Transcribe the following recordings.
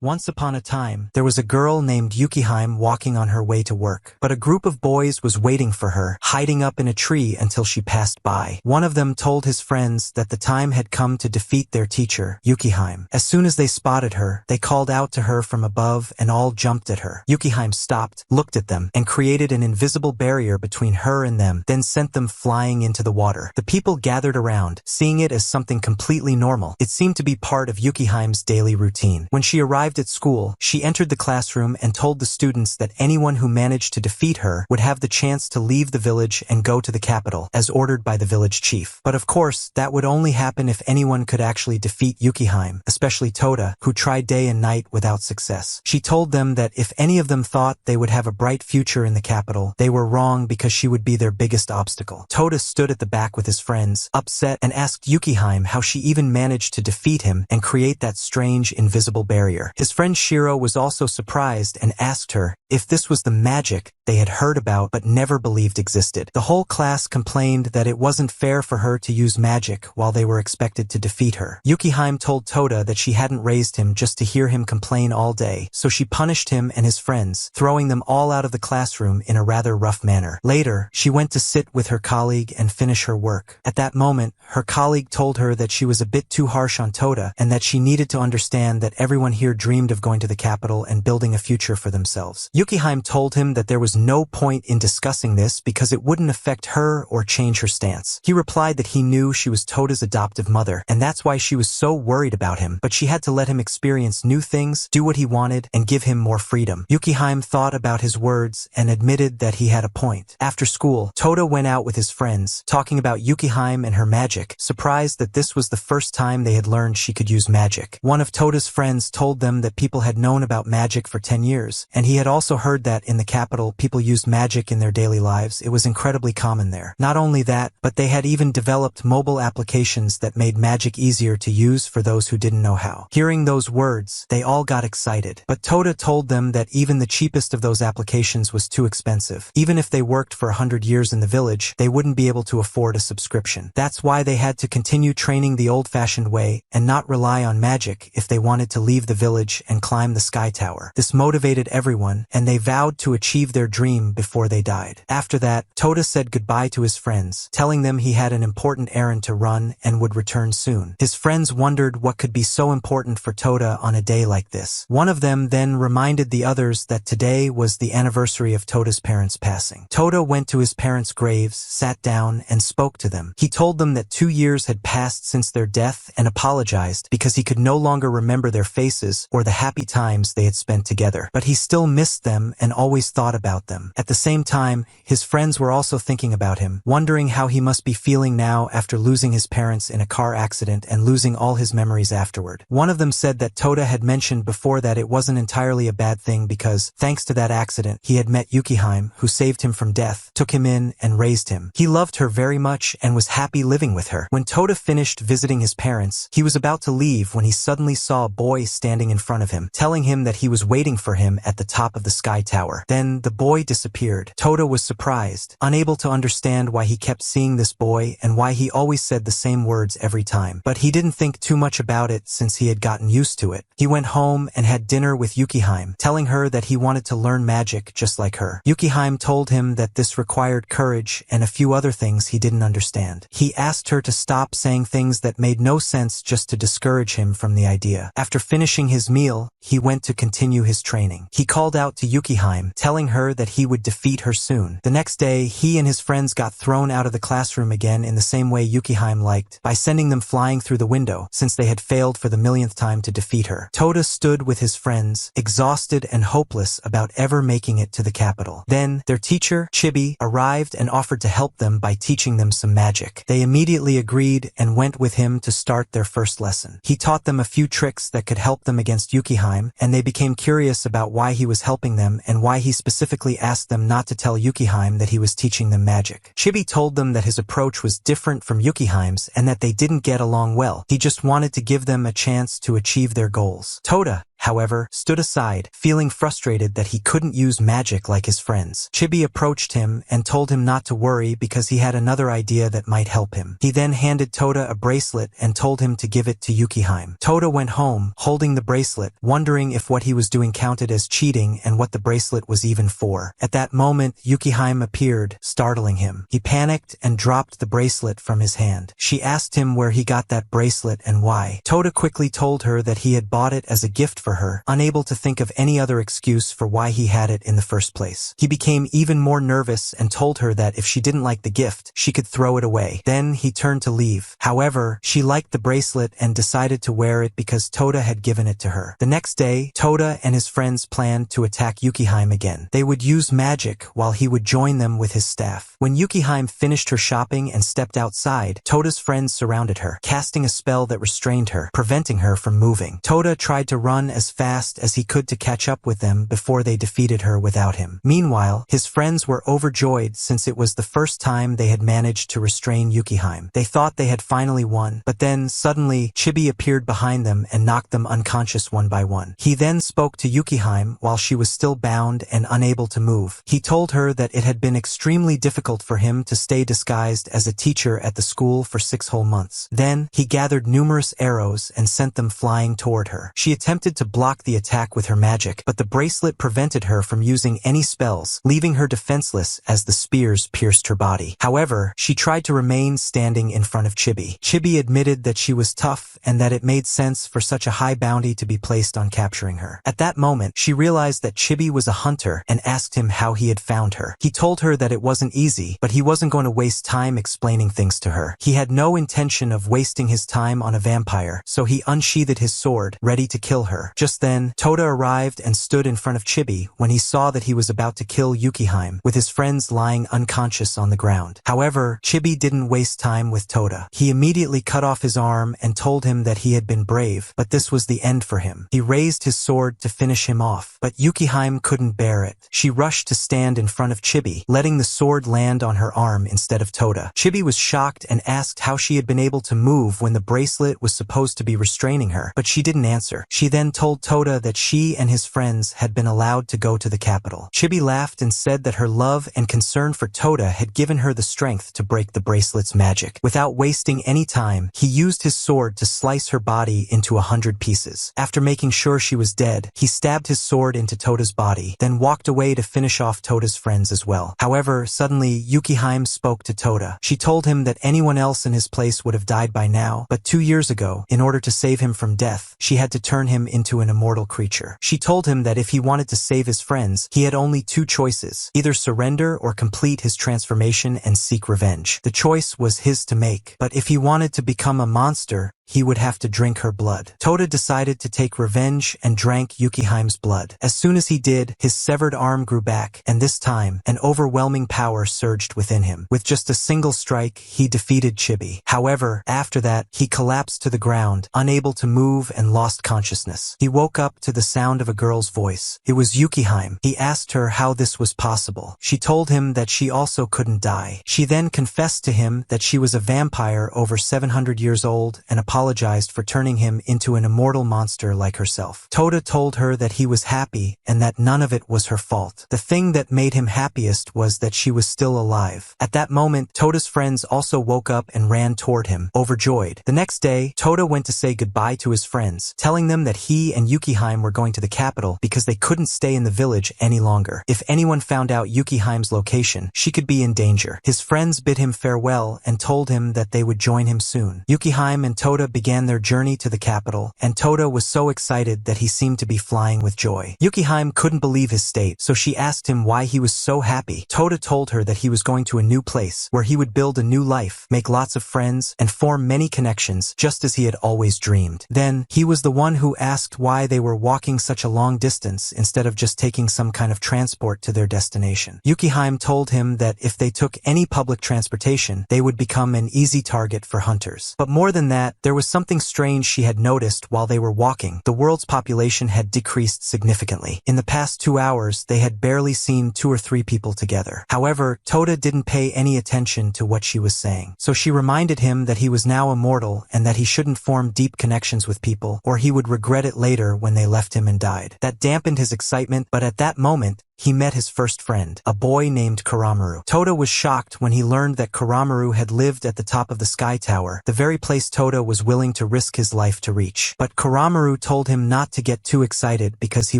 Once upon a time, there was a girl named Yukihime walking on her way to work. But a group of boys was waiting for her, hiding up in a tree until she passed by. One of them told his friends that the time had come to defeat their teacher, Yukihime. As soon as they spotted her, they called out to her from above and all jumped at her. Yukihime stopped, looked at them, and created an invisible barrier between her and them, then sent them flying into the water. The people gathered around, seeing it as something completely normal. It seemed to be part of Yukihime's daily routine. When she arrived at school, she entered the classroom and told the students that anyone who managed to defeat her would have the chance to leave the village and go to the capital, as ordered by the village chief. But of course, that would only happen if anyone could actually defeat Yukihime, especially Toda, who tried day and night without success. She told them that if any of them thought they would have a bright future in the capital, they were wrong because she would be their biggest obstacle. Toda stood at the back with his friends, upset, and asked Yukihime how she even managed to defeat him and create that strange invisible barrier. His friend Shiro was also surprised and asked her if this was the magic they had heard about but never believed existed. The whole class complained that it wasn't fair for her to use magic while they were expected to defeat her. Yukihime told Toda that she hadn't raised him just to hear him complain all day, so she punished him and his friends, throwing them all out of the classroom in a rather rough manner. Later, she went to sit with her colleague and finish her work. At that moment, her colleague told her that she was a bit too harsh on Toda and that she needed to understand that everyone here dreamed of going to the capital and building a future for themselves. Yukihime told him that there was no point in discussing this because it wouldn't affect her or change her stance. He replied that he knew she was Toda's adoptive mother, and that's why she was so worried about him, but she had to let him experience new things, do what he wanted, and give him more freedom. Yukihime thought about his words and admitted that he had a point. After school, Toda went out with his friends, talking about Yukihime and her magic, surprised that this was the first time they had learned she could use magic. One of Toda's friends told them that people had known about magic for 10 years, and he had also heard that in the capital people used magic in their daily lives. It was incredibly common there. Not only that, but they had even developed mobile applications that made magic easier to use for those who didn't know how. Hearing those words, they all got excited. But Toda told them that even the cheapest of those applications was too expensive. Even if they worked for 100 years in the village, they wouldn't be able to afford a subscription. That's why they had to continue training the old-fashioned way and not rely on magic if they wanted to leave the village and climb the sky tower. This motivated everyone, and they vowed to achieve their dream before they died. After that, Toda said goodbye to his friends, telling them he had an important errand to run and would return soon. His friends wondered what could be so important for Toda on a day like this. One of them then reminded the others that today was the anniversary of Toda's parents' passing. Toda went to his parents' graves, sat down, and spoke to them. He told them that 2 years had passed since their death and apologized because he could no longer remember their faces or the happy times they had spent together. But he still missed them and always thought about them. At the same time, his friends were also thinking about him, wondering how he must be feeling now after losing his parents in a car accident and losing all his memories afterward. One of them said that Toda had mentioned before that it wasn't entirely a bad thing because, thanks to that accident, he had met Yukihime, who saved him from death, took him in, and raised him. He loved her very much and was happy living with her. When Toda finished visiting his parents, he was about to leave when he suddenly saw a boy standing in front of him, telling him that he was waiting for him at the top of the sky tower. Then the boy disappeared. Toda was surprised, unable to understand why he kept seeing this boy and why he always said the same words every time. But he didn't think too much about it since he had gotten used to it. He went home and had dinner with Yukihime, telling her that he wanted to learn magic just like her. Yukihime told him that this required courage and a few other things he didn't understand. He asked her to stop saying things that made no sense just to discourage him from the idea. After finishing his meal, he went to continue his training. He called out to Yukihime, telling her that he would defeat her soon. The next day, he and his friends got thrown out of the classroom again in the same way Yukihime liked, by sending them flying through the window, since they had failed for the millionth time to defeat her. Toda stood with his friends, exhausted and hopeless about ever making it to the capital. Then, their teacher, Chibi, arrived and offered to help them by teaching them some magic. They immediately agreed and went with him to start their first lesson. He taught them a few tricks that could help them against Yukihime, and they became curious about why he was helping them and why he specifically asked them not to tell Yukihime that he was teaching them magic. Chibi told them that his approach was different from Yukihime's and that they didn't get along well. He just wanted to give them a chance to achieve their goals. Toda, however, stood aside, feeling frustrated that he couldn't use magic like his friends. Chibi approached him and told him not to worry because he had another idea that might help him. He then handed Toda a bracelet and told him to give it to Yukihime. Toda went home, holding the bracelet, wondering if what he was doing counted as cheating and what the bracelet was even for. At that moment, Yukihime appeared, startling him. He panicked and dropped the bracelet from his hand. She asked him where he got that bracelet and why. Toda quickly told her that he had bought it as a gift for her, unable to think of any other excuse for why he had it in the first place. He became even more nervous and told her that if she didn't like the gift, she could throw it away. Then he turned to leave. However, she liked the bracelet and decided to wear it because Toda had given it to her. The next day, Toda and his friends planned to attack Yukihime again. They would use magic while he would join them with his staff. When Yukihime finished her shopping and stepped outside, Toda's friends surrounded her, casting a spell that restrained her, preventing her from moving. Toda tried to run as fast as he could to catch up with them before they defeated her without him. Meanwhile, his friends were overjoyed since it was the first time they had managed to restrain Yukihime. They thought they had finally won, but then suddenly Chibi appeared behind them and knocked them unconscious one by one. He then spoke to Yukihime while she was still bound and unable to move. He told her that it had been extremely difficult for him to stay disguised as a teacher at the school for 6 whole months. Then, he gathered numerous arrows and sent them flying toward her. She attempted to block the attack with her magic, but the bracelet prevented her from using any spells, leaving her defenseless as the spears pierced her body. However, she tried to remain standing in front of Chibi. Chibi admitted that she was tough and that it made sense for such a high bounty to be placed on capturing her. At that moment, she realized that Chibi was a hunter and asked him how he had found her. He told her that it wasn't easy, but he wasn't going to waste time explaining things to her. He had no intention of wasting his time on a vampire, so he unsheathed his sword, ready to kill her. Just then, Toda arrived and stood in front of Chibi when he saw that he was about to kill Yukihime, with his friends lying unconscious on the ground. However, Chibi didn't waste time with Toda. He immediately cut off his arm and told him that he had been brave, but this was the end for him. He raised his sword to finish him off, but Yukihime couldn't bear it. She rushed to stand in front of Chibi, letting the sword land on her arm instead of Toda. Chibi was shocked and asked how she had been able to move when the bracelet was supposed to be restraining her, but she didn't answer. She then told Toda that she and his friends had been allowed to go to the capital. Chibi laughed and said that her love and concern for Toda had given her the strength to break the bracelet's magic. Without wasting any time, he used his sword to slice her body into 100 pieces. After making sure she was dead, he stabbed his sword into Toda's body, then walked away to finish off Toda's friends as well. However, suddenly, Yukihime spoke to Toda. She told him that anyone else in his place would have died by now, but 2 years ago, in order to save him from death, she had to turn him into an immortal creature. She told him that if he wanted to save his friends, he had only 2 choices, either surrender or complete his transformation and seek revenge. The choice was his to make, but if he wanted to become a monster, he would have to drink her blood. Toda decided to take revenge and drank Yukihime's blood. As soon as he did, his severed arm grew back, and this time, an overwhelming power surged within him. With just a single strike, he defeated Chibi. However, after that, he collapsed to the ground, unable to move and lost consciousness. He woke up to the sound of a girl's voice. It was Yukihime. He asked her how this was possible. She told him that she also couldn't die. She then confessed to him that she was a vampire over 700 years old and apologized for turning him into an immortal monster like herself. Toda told her that he was happy and that none of it was her fault. The thing that made him happiest was that she was still alive. At that moment, Toda's friends also woke up and ran toward him, overjoyed. The next day, Toda went to say goodbye to his friends, telling them that he and Yukihime were going to the capital because they couldn't stay in the village any longer. If anyone found out Yukihime's location, she could be in danger. His friends bid him farewell and told him that they would join him soon. Yukihime and Toda began their journey to the capital, and Toda was so excited that he seemed to be flying with joy. Yukihime couldn't believe his state, so she asked him why he was so happy. Toda told her that he was going to a new place, where he would build a new life, make lots of friends, and form many connections, just as he had always dreamed. Then, he was the one who asked why they were walking such a long distance instead of just taking some kind of transport to their destination. Yukihime told him that if they took any public transportation, they would become an easy target for hunters. But more than that, there was something strange she had noticed while they were walking. The world's population had decreased significantly. In the past 2 hours, they had barely seen 2 or 3 people together. However, Toda didn't pay any attention to what she was saying. So she reminded him that he was now immortal and that he shouldn't form deep connections with people, or he would regret it later when they left him and died. That dampened his excitement, but at that moment, he met his first friend, a boy named Kuramaru. Toda was shocked when he learned that Kuramaru had lived at the top of the sky tower, the very place Toda was willing to risk his life to reach. But Kuramaru told him not to get too excited because he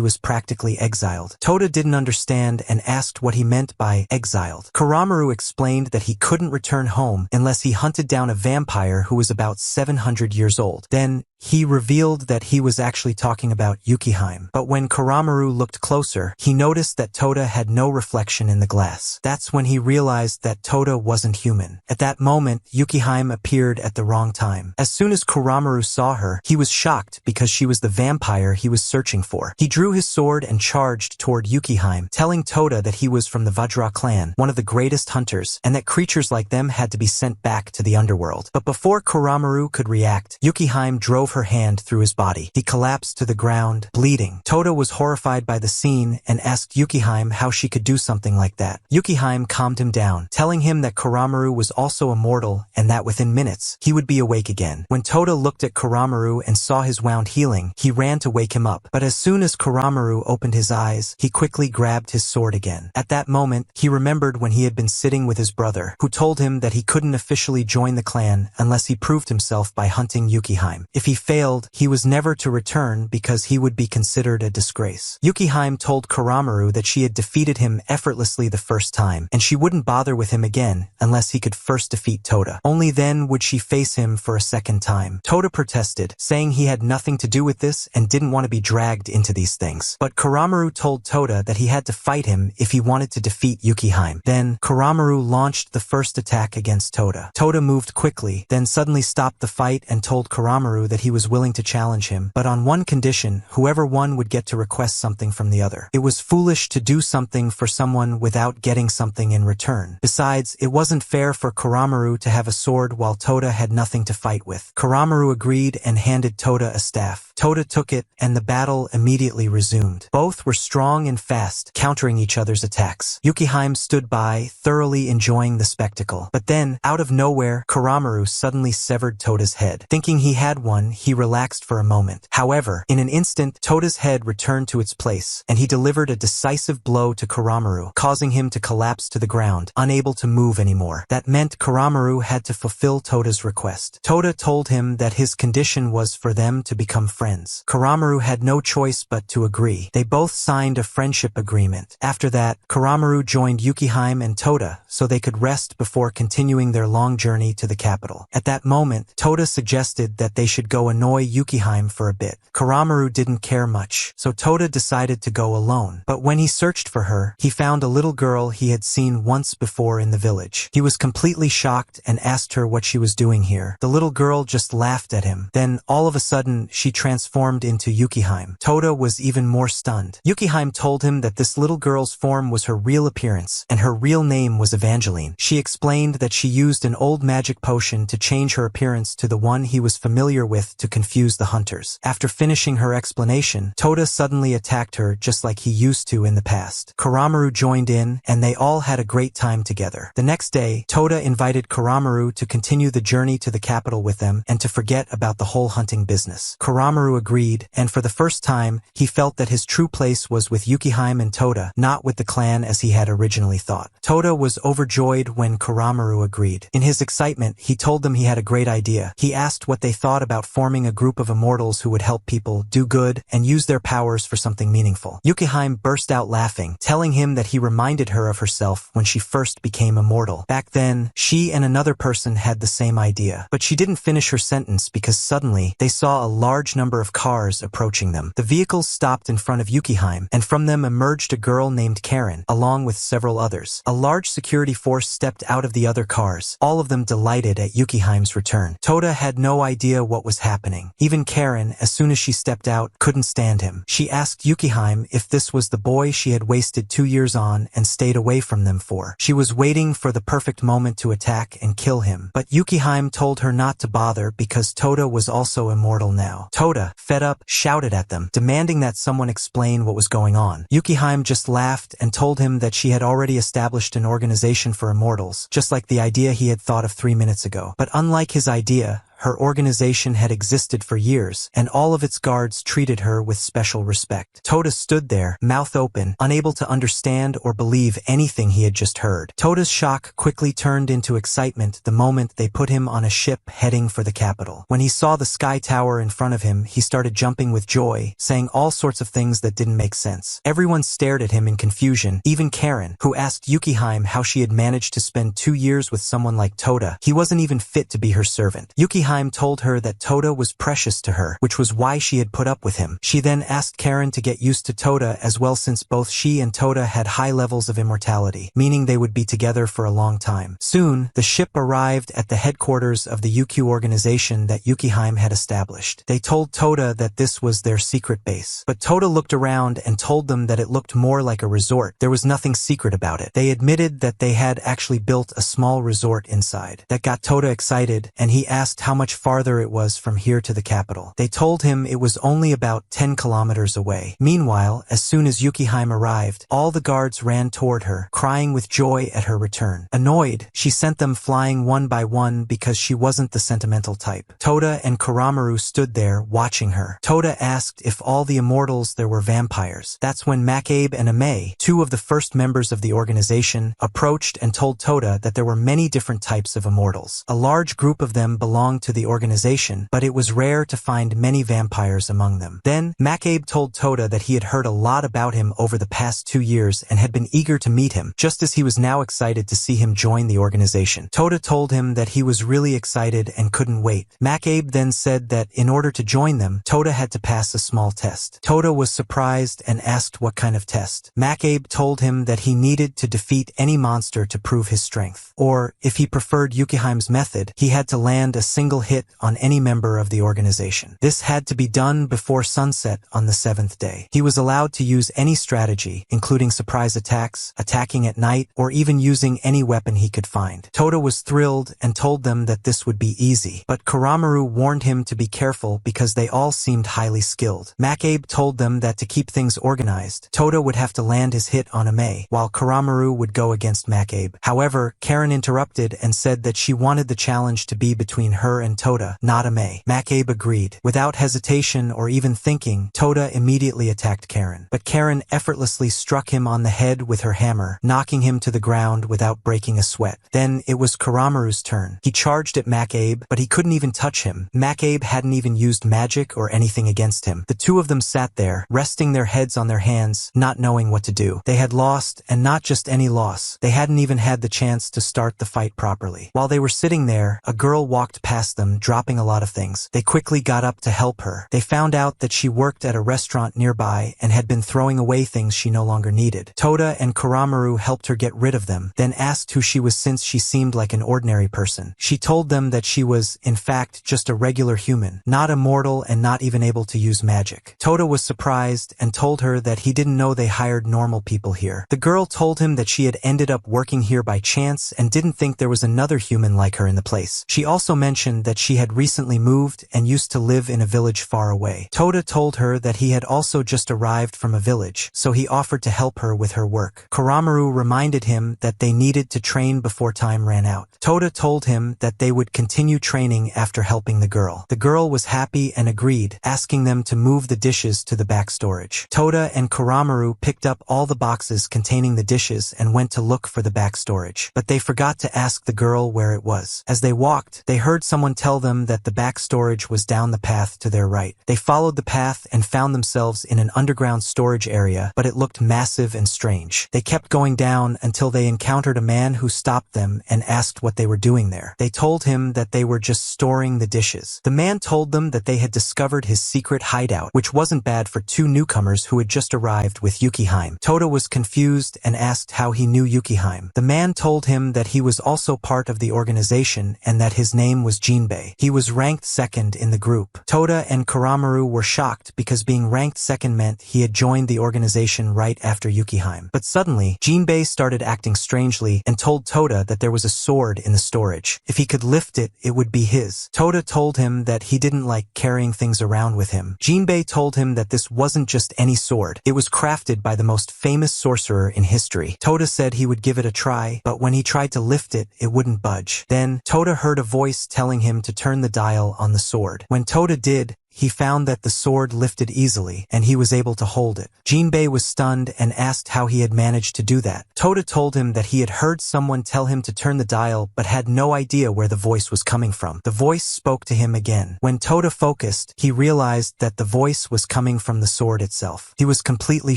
was practically exiled. Toda didn't understand and asked what he meant by exiled. Kuramaru explained that he couldn't return home unless he hunted down a vampire who was about 700 years old. Then, he revealed that he was actually talking about Yukihime. But when Kuramaru looked closer, he noticed that Toda had no reflection in the glass. That's when he realized that Toda wasn't human. At that moment, Yukihime appeared at the wrong time. As soon as Kuramaru saw her, he was shocked because she was the vampire he was searching for. He drew his sword and charged toward Yukihime, telling Toda that he was from the Vajra clan, one of the greatest hunters, and that creatures like them had to be sent back to the underworld. But before Kuramaru could react, Yukihime drove her hand through his body. He collapsed to the ground, bleeding. Toda was horrified by the scene and asked Yukihime how she could do something like that. Yukihime calmed him down, telling him that Kuramaru was also immortal and that within minutes, he would be awake again. When Toda looked at Kuramaru and saw his wound healing, he ran to wake him up. But as soon as Kuramaru opened his eyes, he quickly grabbed his sword again. At that moment, he remembered when he had been sitting with his brother, who told him that he couldn't officially join the clan unless he proved himself by hunting Yukihime. If he failed, he was never to return because he would be considered a disgrace. Yukihime told Kuramaru that she had defeated him effortlessly the first time, and she wouldn't bother with him again unless he could first defeat Toda. Only then would she face him for a second time. Toda protested, saying he had nothing to do with this and didn't want to be dragged into these things. But Kuramaru told Toda that he had to fight him if he wanted to defeat Yukihime. Then, Kuramaru launched the first attack against Toda. Toda moved quickly, then suddenly stopped the fight and told Kuramaru that he was willing to challenge him, but on one condition: whoever won would get to request something from the other. It was foolish to do something for someone without getting something in return. Besides, it wasn't fair for Kuramaru to have a sword while Toda had nothing to fight with. Kuramaru agreed and handed Toda a staff. Toda took it, and the battle immediately resumed. Both were strong and fast, countering each other's attacks. Yukihime stood by, thoroughly enjoying the spectacle. But then, out of nowhere, Kuramaru suddenly severed Toda's head. Thinking he had one, he relaxed for a moment. However, in an instant, Toda's head returned to its place, and he delivered a decisive blow to Kuramaru, causing him to collapse to the ground, unable to move anymore. That meant Kuramaru had to fulfill Toda's request. Toda told him that his condition was for them to become friends. Kuramaru had no choice but to agree. They both signed a friendship agreement. After that, Kuramaru joined Yukihime and Toda so they could rest before continuing their long journey to the capital. At that moment, Toda suggested that they should go annoy Yukihime for a bit. Kuramaru didn't care much, so Toda decided to go alone. But when he searched for her, he found a little girl he had seen once before in the village. He was completely shocked and asked her what she was doing here. The little girl just laughed at him. Then, all of a sudden, she transformed into Yukihime. Toda was even more stunned. Yukihime told him that this little girl's form was her real appearance, and her real name was Evangeline. She explained that she used an old magic potion to change her appearance to the one he was familiar with to confuse the hunters. After finishing her explanation, Toda suddenly attacked her just like he used to in the past. Kuramaru joined in, and they all had a great time together. The next day, Toda invited Kuramaru to continue the journey to the capital with them and to forget about the whole hunting business. Kuramaru agreed, and for the first time, he felt that his true place was with Yukihime and Toda, not with the clan as he had originally thought. Toda was overjoyed when Kuramaru agreed. In his excitement, he told them he had a great idea. He asked what they thought about forming a group of immortals who would help people, do good, and use their powers for something meaningful. Yukihime burst out laughing, telling him that he reminded her of herself when she first became immortal. Back then, she and another person had the same idea, but she didn't finish her sentence because suddenly, they saw a large number of cars approaching them. The vehicles stopped in front of Yukihime, and from them emerged a girl named Karen, along with several others. A large security force stepped out of the other cars, all of them delighted at Yukihime's return. Toda had no idea what was happening. Even Karen, as soon as she stepped out, couldn't stand him. She asked Yukiheim if this was the boy she had wasted 2 years on and stayed away from them for. She was waiting for the perfect moment to attack and kill him, but Yukiheim told her not to bother because Toda was also immortal now. Toda, fed up, shouted at them, demanding that someone explain what was going on. Yukiheim just laughed and told him that she had already established an organization for immortals, just like the idea he had thought of 3 minutes ago. But unlike his idea, her organization had existed for years, and all of its guards treated her with special respect. Toda stood there, mouth open, unable to understand or believe anything he had just heard. Toda's shock quickly turned into excitement the moment they put him on a ship heading for the capital. When he saw the sky tower in front of him, he started jumping with joy, saying all sorts of things that didn't make sense. Everyone stared at him in confusion, even Karen, who asked Yukiheim how she had managed to spend 2 years with someone like Toda. He wasn't even fit to be her servant. Yukiheim told her that Toda was precious to her, which was why she had put up with him. She then asked Karen to get used to Toda as well, since both she and Toda had high levels of immortality, meaning they would be together for a long time. Soon, the ship arrived at the headquarters of the Yuku organization that Yukiheim had established. They told Toda that this was their secret base, but Toda looked around and told them that it looked more like a resort. There was nothing secret about it. They admitted that they had actually built a small resort inside. That got Toda excited, and he asked how much farther it was from here to the capital. They told him it was only about 10 kilometers away. Meanwhile, as soon as Yukiheim arrived, all the guards ran toward her, crying with joy at her return. Annoyed, she sent them flying one by one because she wasn't the sentimental type. Toda and Kuramaru stood there, watching her. Toda asked if all the immortals there were vampires. That's when Makabe and Ame, 2 of the first members of the organization, approached and told Toda that there were many different types of immortals. A large group of them belonged to the organization, but it was rare to find many vampires among them. Then, Makabe told Toda that he had heard a lot about him over the past 2 years and had been eager to meet him, just as he was now excited to see him join the organization. Toda told him that he was really excited and couldn't wait. Makabe then said that in order to join them, Toda had to pass a small test. Toda was surprised and asked what kind of test. Makabe told him that he needed to defeat any monster to prove his strength, or, if he preferred Yukiheim's method, he had to land a single hit on any member of the organization. This had to be done before sunset on the 7th day. He was allowed to use any strategy, including surprise attacks, attacking at night, or even using any weapon he could find. Toda was thrilled and told them that this would be easy, but Kuramaru warned him to be careful because they all seemed highly skilled. Makabe told them that to keep things organized, Toda would have to land his hit on Ame, while Kuramaru would go against Makabe. However, Karen interrupted and said that she wanted the challenge to be between her and Toda, not Ame. Makabe agreed. Without hesitation or even thinking, Toda immediately attacked Karen. But Karen effortlessly struck him on the head with her hammer, knocking him to the ground without breaking a sweat. Then it was Kuramaru's turn. He charged at Makabe, but he couldn't even touch him. Makabe hadn't even used magic or anything against him. The 2 of them sat there, resting their heads on their hands, not knowing what to do. They had lost, and not just any loss. They hadn't even had the chance to start the fight properly. While they were sitting there, a girl walked past them, dropping a lot of things. They quickly got up to help her. They found out that she worked at a restaurant nearby and had been throwing away things she no longer needed. Toda and Kuramaru helped her get rid of them, then asked who she was since she seemed like an ordinary person. She told them that she was, in fact, just a regular human, not immortal and not even able to use magic. Toda was surprised and told her that he didn't know they hired normal people here. The girl told him that she had ended up working here by chance and didn't think there was another human like her in the place. She also mentioned that she had recently moved and used to live in a village far away. Toda told her that he had also just arrived from a village, so he offered to help her with her work. Kuramaru reminded him that they needed to train before time ran out. Toda told him that they would continue training after helping the girl. The girl was happy and agreed, asking them to move the dishes to the back storage. Toda and Kuramaru picked up all the boxes containing the dishes and went to look for the back storage, but they forgot to ask the girl where it was. As they walked, they heard someone tell them that the back storage was down the path to their right. They followed the path and found themselves in an underground storage area, but it looked massive and strange. They kept going down until they encountered a man who stopped them and asked what they were doing there. They told him that they were just storing the dishes. The man told them that they had discovered his secret hideout, which wasn't bad for 2 newcomers who had just arrived with Yukiheim. Toda was confused and asked how he knew Yukiheim. The man told him that he was also part of the organization and that his name was Jin Jinbei. He was ranked second in the group. Toda and Kuramaru were shocked because being ranked second meant he had joined the organization right after Yukihime. But suddenly, Jinbei started acting strangely and told Toda that there was a sword in the storage. If he could lift it, it would be his. Toda told him that he didn't like carrying things around with him. Jinbei told him that this wasn't just any sword. It was crafted by the most famous sorcerer in history. Toda said he would give it a try, but when he tried to lift it, it wouldn't budge. Then, Toda heard a voice telling him to turn the dial on the sword. When Toda did, he found that the sword lifted easily, and he was able to hold it. Jinbei was stunned and asked how he had managed to do that. Toda told him that he had heard someone tell him to turn the dial but had no idea where the voice was coming from. The voice spoke to him again. When Toda focused, he realized that the voice was coming from the sword itself. He was completely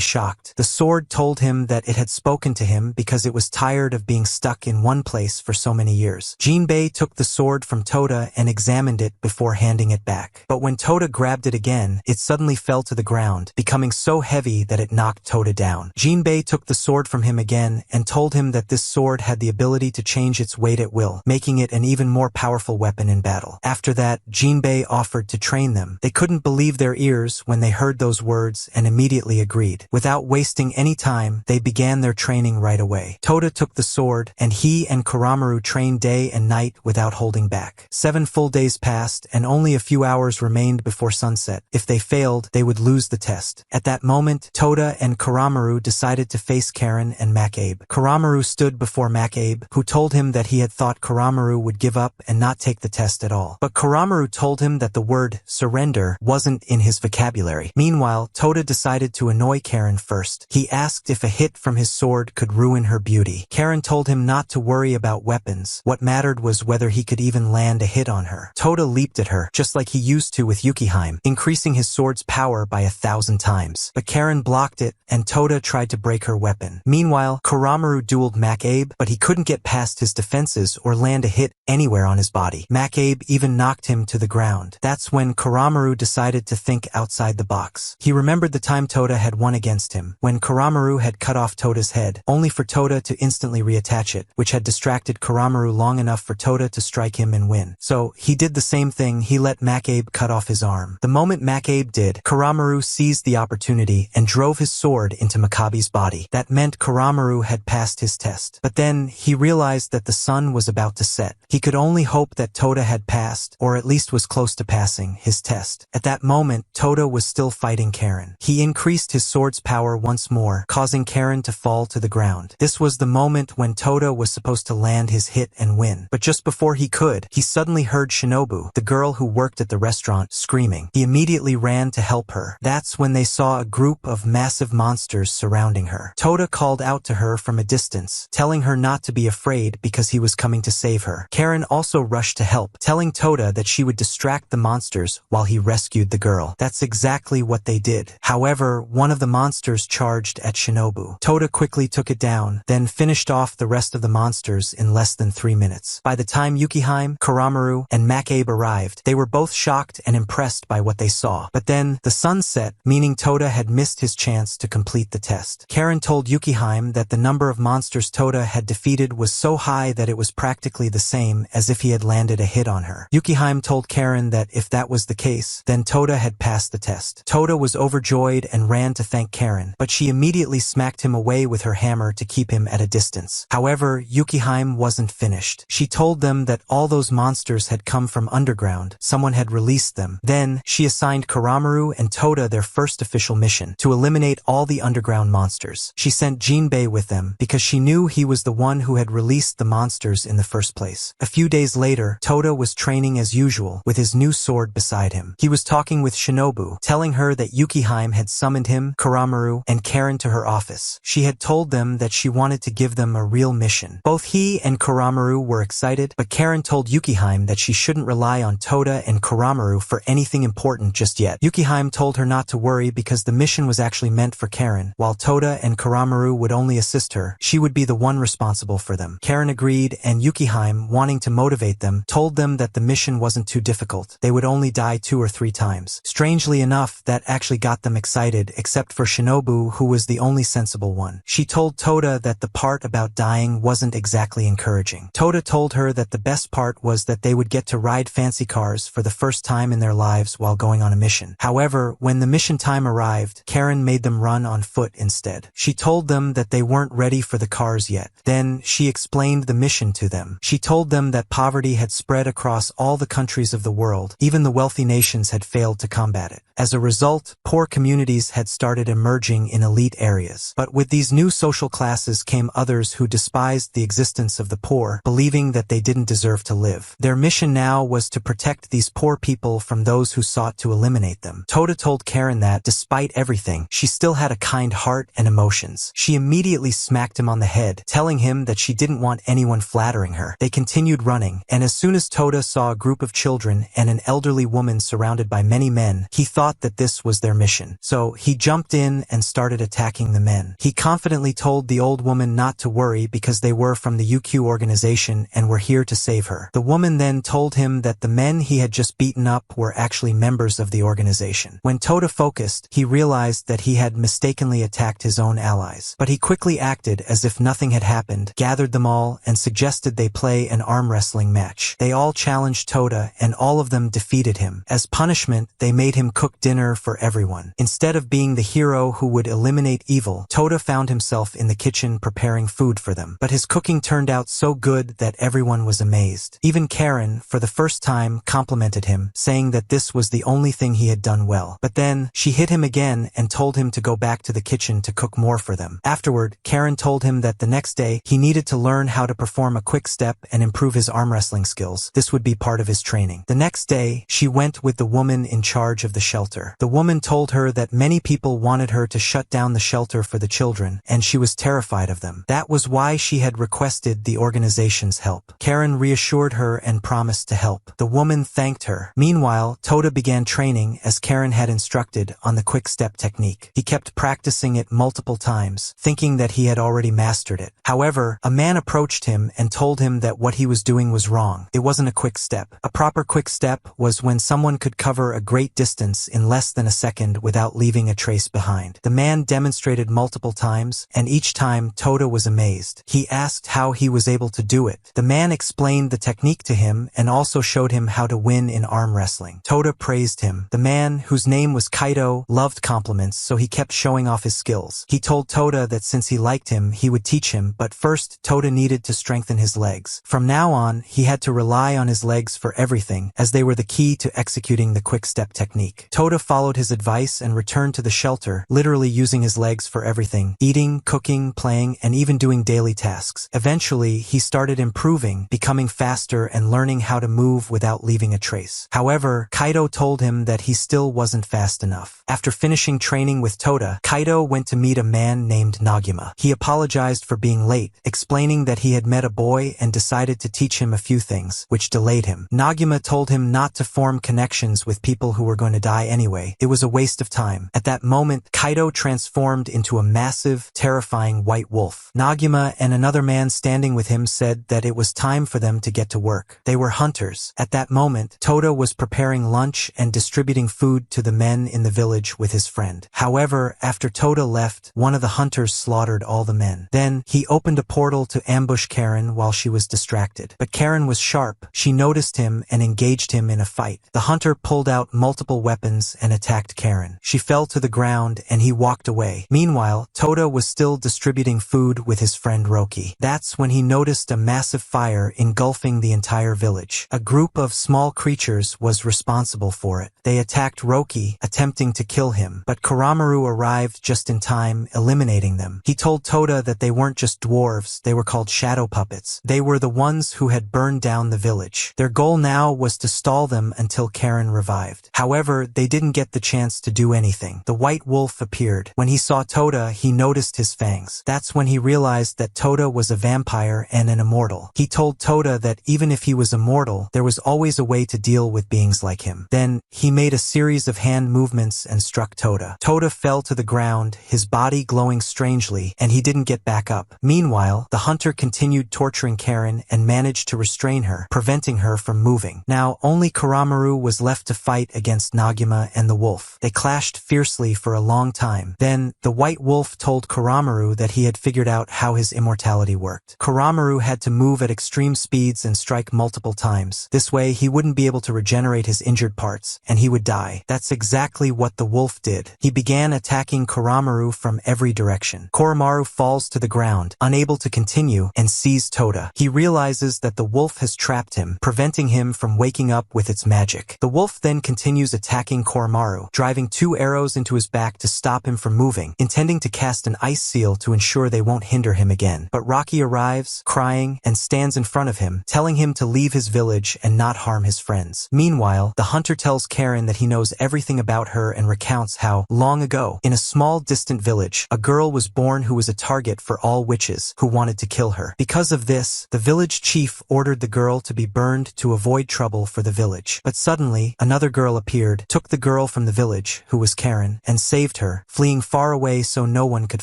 shocked. The sword told him that it had spoken to him because it was tired of being stuck in one place for so many years. Jinbei took the sword from Toda and examined it before handing it back. But when Toda grabbed it again, it suddenly fell to the ground, becoming so heavy that it knocked Toda down. Jinbei took the sword from him again and told him that this sword had the ability to change its weight at will, making it an even more powerful weapon in battle. After that, Jinbei offered to train them. They couldn't believe their ears when they heard those words and immediately agreed. Without wasting any time, they began their training right away. Toda took the sword, and he and Kuramaru trained day and night without holding back. 7 full days passed, and only a few hours remained before sunset. If they failed, they would lose the test. At that moment, Toda and Kuramaru decided to face Karen and MacAbe. Kuramaru stood before MacAbe, who told him that he had thought Kuramaru would give up and not take the test at all. But Kuramaru told him that the word surrender wasn't in his vocabulary. Meanwhile, Toda decided to annoy Karen first. He asked if a hit from his sword could ruin her beauty. Karen told him not to worry about weapons. What mattered was whether he could even land a hit on her. Toda leaped at her, just like he used to with Yukihime, increasing his sword's power by 1,000 times. But Karen blocked it, and Toda tried to break her weapon. Meanwhile, Kuramaru dueled MacAbe, but he couldn't get past his defenses or land a hit anywhere on his body. MacAbe even knocked him to the ground. That's when Kuramaru decided to think outside the box. He remembered the time Toda had won against him, when Kuramaru had cut off Toda's head, only for Toda to instantly reattach it, which had distracted Kuramaru long enough for Toda to strike him and win. So, he did the same thing. He let MacAbe cut off his arm. The moment MacAbe did, Kuramaru seized the opportunity and drove his sword into Makabe's body. That meant Kuramaru had passed his test. But then, he realized that the sun was about to set. He could only hope that Toda had passed, or at least was close to passing, his test. At that moment, Toda was still fighting Karen. He increased his sword's power once more, causing Karen to fall to the ground. This was the moment when Toda was supposed to land his hit and win. But just before he could, he suddenly heard Shinobu, the girl who worked at the restaurant, screaming. He immediately ran to help her. That's when they saw a group of massive monsters surrounding her. Toda called out to her from a distance, telling her not to be afraid because he was coming to save her. Karen also rushed to help, telling Toda that she would distract the monsters while he rescued the girl. That's exactly what they did. However, one of the monsters charged at Shinobu. Toda quickly took it down, then finished off the rest of the monsters in less than 3 minutes. By the time Yukihime, Kuramaru, and MacAbe arrived, they were both shocked and impressed by what they saw. But then, the sun set, meaning Toda had missed his chance to complete the test. Karen told Yukihime that the number of monsters Toda had defeated was so high that it was practically the same as if he had landed a hit on her. Yukihime told Karen that if that was the case, then Toda had passed the test. Toda was overjoyed and ran to thank Karen, but she immediately smacked him away with her hammer to keep him at a distance. However, Yukihime wasn't finished. She told them that all those monsters had come from underground. Someone had released them. Then, she assigned Kuramaru and Toda their first official mission, to eliminate all the underground monsters. She sent Jinbei with them, because she knew he was the one who had released the monsters in the first place. A few days later, Toda was training as usual, with his new sword beside him. He was talking with Shinobu, telling her that Yukihime had summoned him, Kuramaru, and Karen to her office. She had told them that she wanted to give them a real mission. Both he and Kuramaru were excited, but Karen told Yukihime that she shouldn't rely on Toda and Kuramaru for anything anything important just yet. Yukiheim told her not to worry because the mission was actually meant for Karen. While Toda and Kuramaru would only assist her, she would be the one responsible for them. Karen agreed, and Yukiheim, wanting to motivate them, told them that the mission wasn't too difficult. They would only die 2 or 3 times. Strangely enough, that actually got them excited, except for Shinobu, who was the only sensible one. She told Toda that the part about dying wasn't exactly encouraging. Toda told her that the best part was that they would get to ride fancy cars for the first time in their lives while going on a mission. However, when the mission time arrived, Karen made them run on foot instead. She told them that they weren't ready for the cars yet. Then, she explained the mission to them. She told them that poverty had spread across all the countries of the world. Even the wealthy nations had failed to combat it. As a result, poor communities had started emerging in elite areas. But with these new social classes came others who despised the existence of the poor, believing that they didn't deserve to live. Their mission now was to protect these poor people from those who sought to eliminate them. Toda told Karen that, despite everything, she still had a kind heart and emotions. She immediately smacked him on the head, telling him that she didn't want anyone flattering her. They continued running, and as soon as Toda saw a group of children and an elderly woman surrounded by many men, he thought that this was their mission. So, he jumped in and started attacking the men. He confidently told the old woman not to worry because they were from the UQ organization and were here to save her. The woman then told him that the men he had just beaten up were actually members of the organization. When Toda focused, he realized that he had mistakenly attacked his own allies. But he quickly acted as if nothing had happened, gathered them all, and suggested they play an arm wrestling match. They all challenged Toda, and all of them defeated him. As punishment, they made him cook dinner for everyone. Instead of being the hero who would eliminate evil, Toda found himself in the kitchen preparing food for them. But his cooking turned out so good that everyone was amazed. Even Karen, for the first time, complimented him, saying that this was the only thing he had done well. But then, she hit him again and told him to go back to the kitchen to cook more for them. Afterward, Karen told him that the next day, he needed to learn how to perform a quick step and improve his arm wrestling skills. This would be part of his training. The next day, she went with the woman in charge of the shelter. The woman told her that many people wanted her to shut down the shelter for the children, and she was terrified of them. That was why she had requested the organization's help. Karen reassured her and promised to help. The woman thanked her. Meanwhile, Toda began training, as Karen had instructed, on the quick step technique. He kept practicing it multiple times, thinking that he had already mastered it. However, a man approached him and told him that what he was doing was wrong. It wasn't a quick step. A proper quick step was when someone could cover a great distance in less than a second without leaving a trace behind. The man demonstrated multiple times, and each time Toda was amazed. He asked how he was able to do it. The man explained the technique to him and also showed him how to win in arm wrestling. Toda praised him. The man, whose name was Kaido, loved compliments, so he kept showing off his skills. He told Toda that since he liked him, he would teach him, but first, Toda needed to strengthen his legs. From now on, he had to rely on his legs for everything, as they were the key to executing the quick step technique. Toda followed his advice and returned to the shelter, literally using his legs for everything: eating, cooking, playing, and even doing daily tasks. Eventually, he started improving, becoming faster and learning how to move without leaving a trace. However, Kaido told him that he still wasn't fast enough. After finishing training with Toda, Kaido went to meet a man named Nagima. He apologized for being late, explaining that he had met a boy and decided to teach him a few things, which delayed him. Nagima told him not to form connections with people who were going to die anyway. It was a waste of time. At that moment, Kaido transformed into a massive, terrifying white wolf. Nagima and another man standing with him said that it was time for them to get to work. They were hunters. At that moment, Toda was preparing lunch and distributing food to the men in the village with his friend. However, after Toda left, one of the hunters slaughtered all the men. Then, he opened a portal to ambush Karen while she was distracted. But Karen was sharp. She noticed him and engaged him in a fight. The hunter pulled out multiple weapons and attacked Karen. She fell to the ground and he walked away. Meanwhile, Toda was still distributing food with his friend Roki. That's when he noticed a massive fire engulfing the entire village. A group of small creatures was responsible for it. They attacked Roki, attempting to kill him, but Kuramaru arrived just in time, eliminating them. He told Toda that they weren't just dwarves, they were called shadow puppets. They were the ones who had burned down the village. Their goal now was to stall them until Karen revived. However, they didn't get the chance to do anything. The white wolf appeared. When he saw Toda, he noticed his fangs. That's when he realized that Toda was a vampire and an immortal. He told Toda that even if he was immortal, there was always a way to deal with beings like him. him. Then, he made a series of hand movements and struck Toda. Toda fell to the ground, his body glowing strangely, and he didn't get back up. Meanwhile, the hunter continued torturing Karen and managed to restrain her, preventing her from moving. Now, only Kuramaru was left to fight against Nagima and the wolf. They clashed fiercely for a long time. Then, the white wolf told Kuramaru that he had figured out how his immortality worked. Kuramaru had to move at extreme speeds and strike multiple times. This way, he wouldn't be able to regenerate his injured parts, and he would die. That's exactly what the wolf did. He began attacking Kuramaru from every direction. Kuramaru falls to the ground, unable to continue, and sees Toda. He realizes that the wolf has trapped him, preventing him from waking up with its magic. The wolf then continues attacking Kuramaru, driving 2 arrows into his back to stop him from moving, intending to cast an ice seal to ensure they won't hinder him again. But Rocky arrives, crying, and stands in front of him, telling him to leave his village and not harm his friends. Meanwhile, the hunter tells Karen that he knows everything about her and recounts how, long ago, in a small distant village, a girl was born who was a target for all witches who wanted to kill her. Because of this, the village chief ordered the girl to be burned to avoid trouble for the village. But suddenly, another girl appeared, took the girl from the village, who was Karen, and saved her, fleeing far away so no one could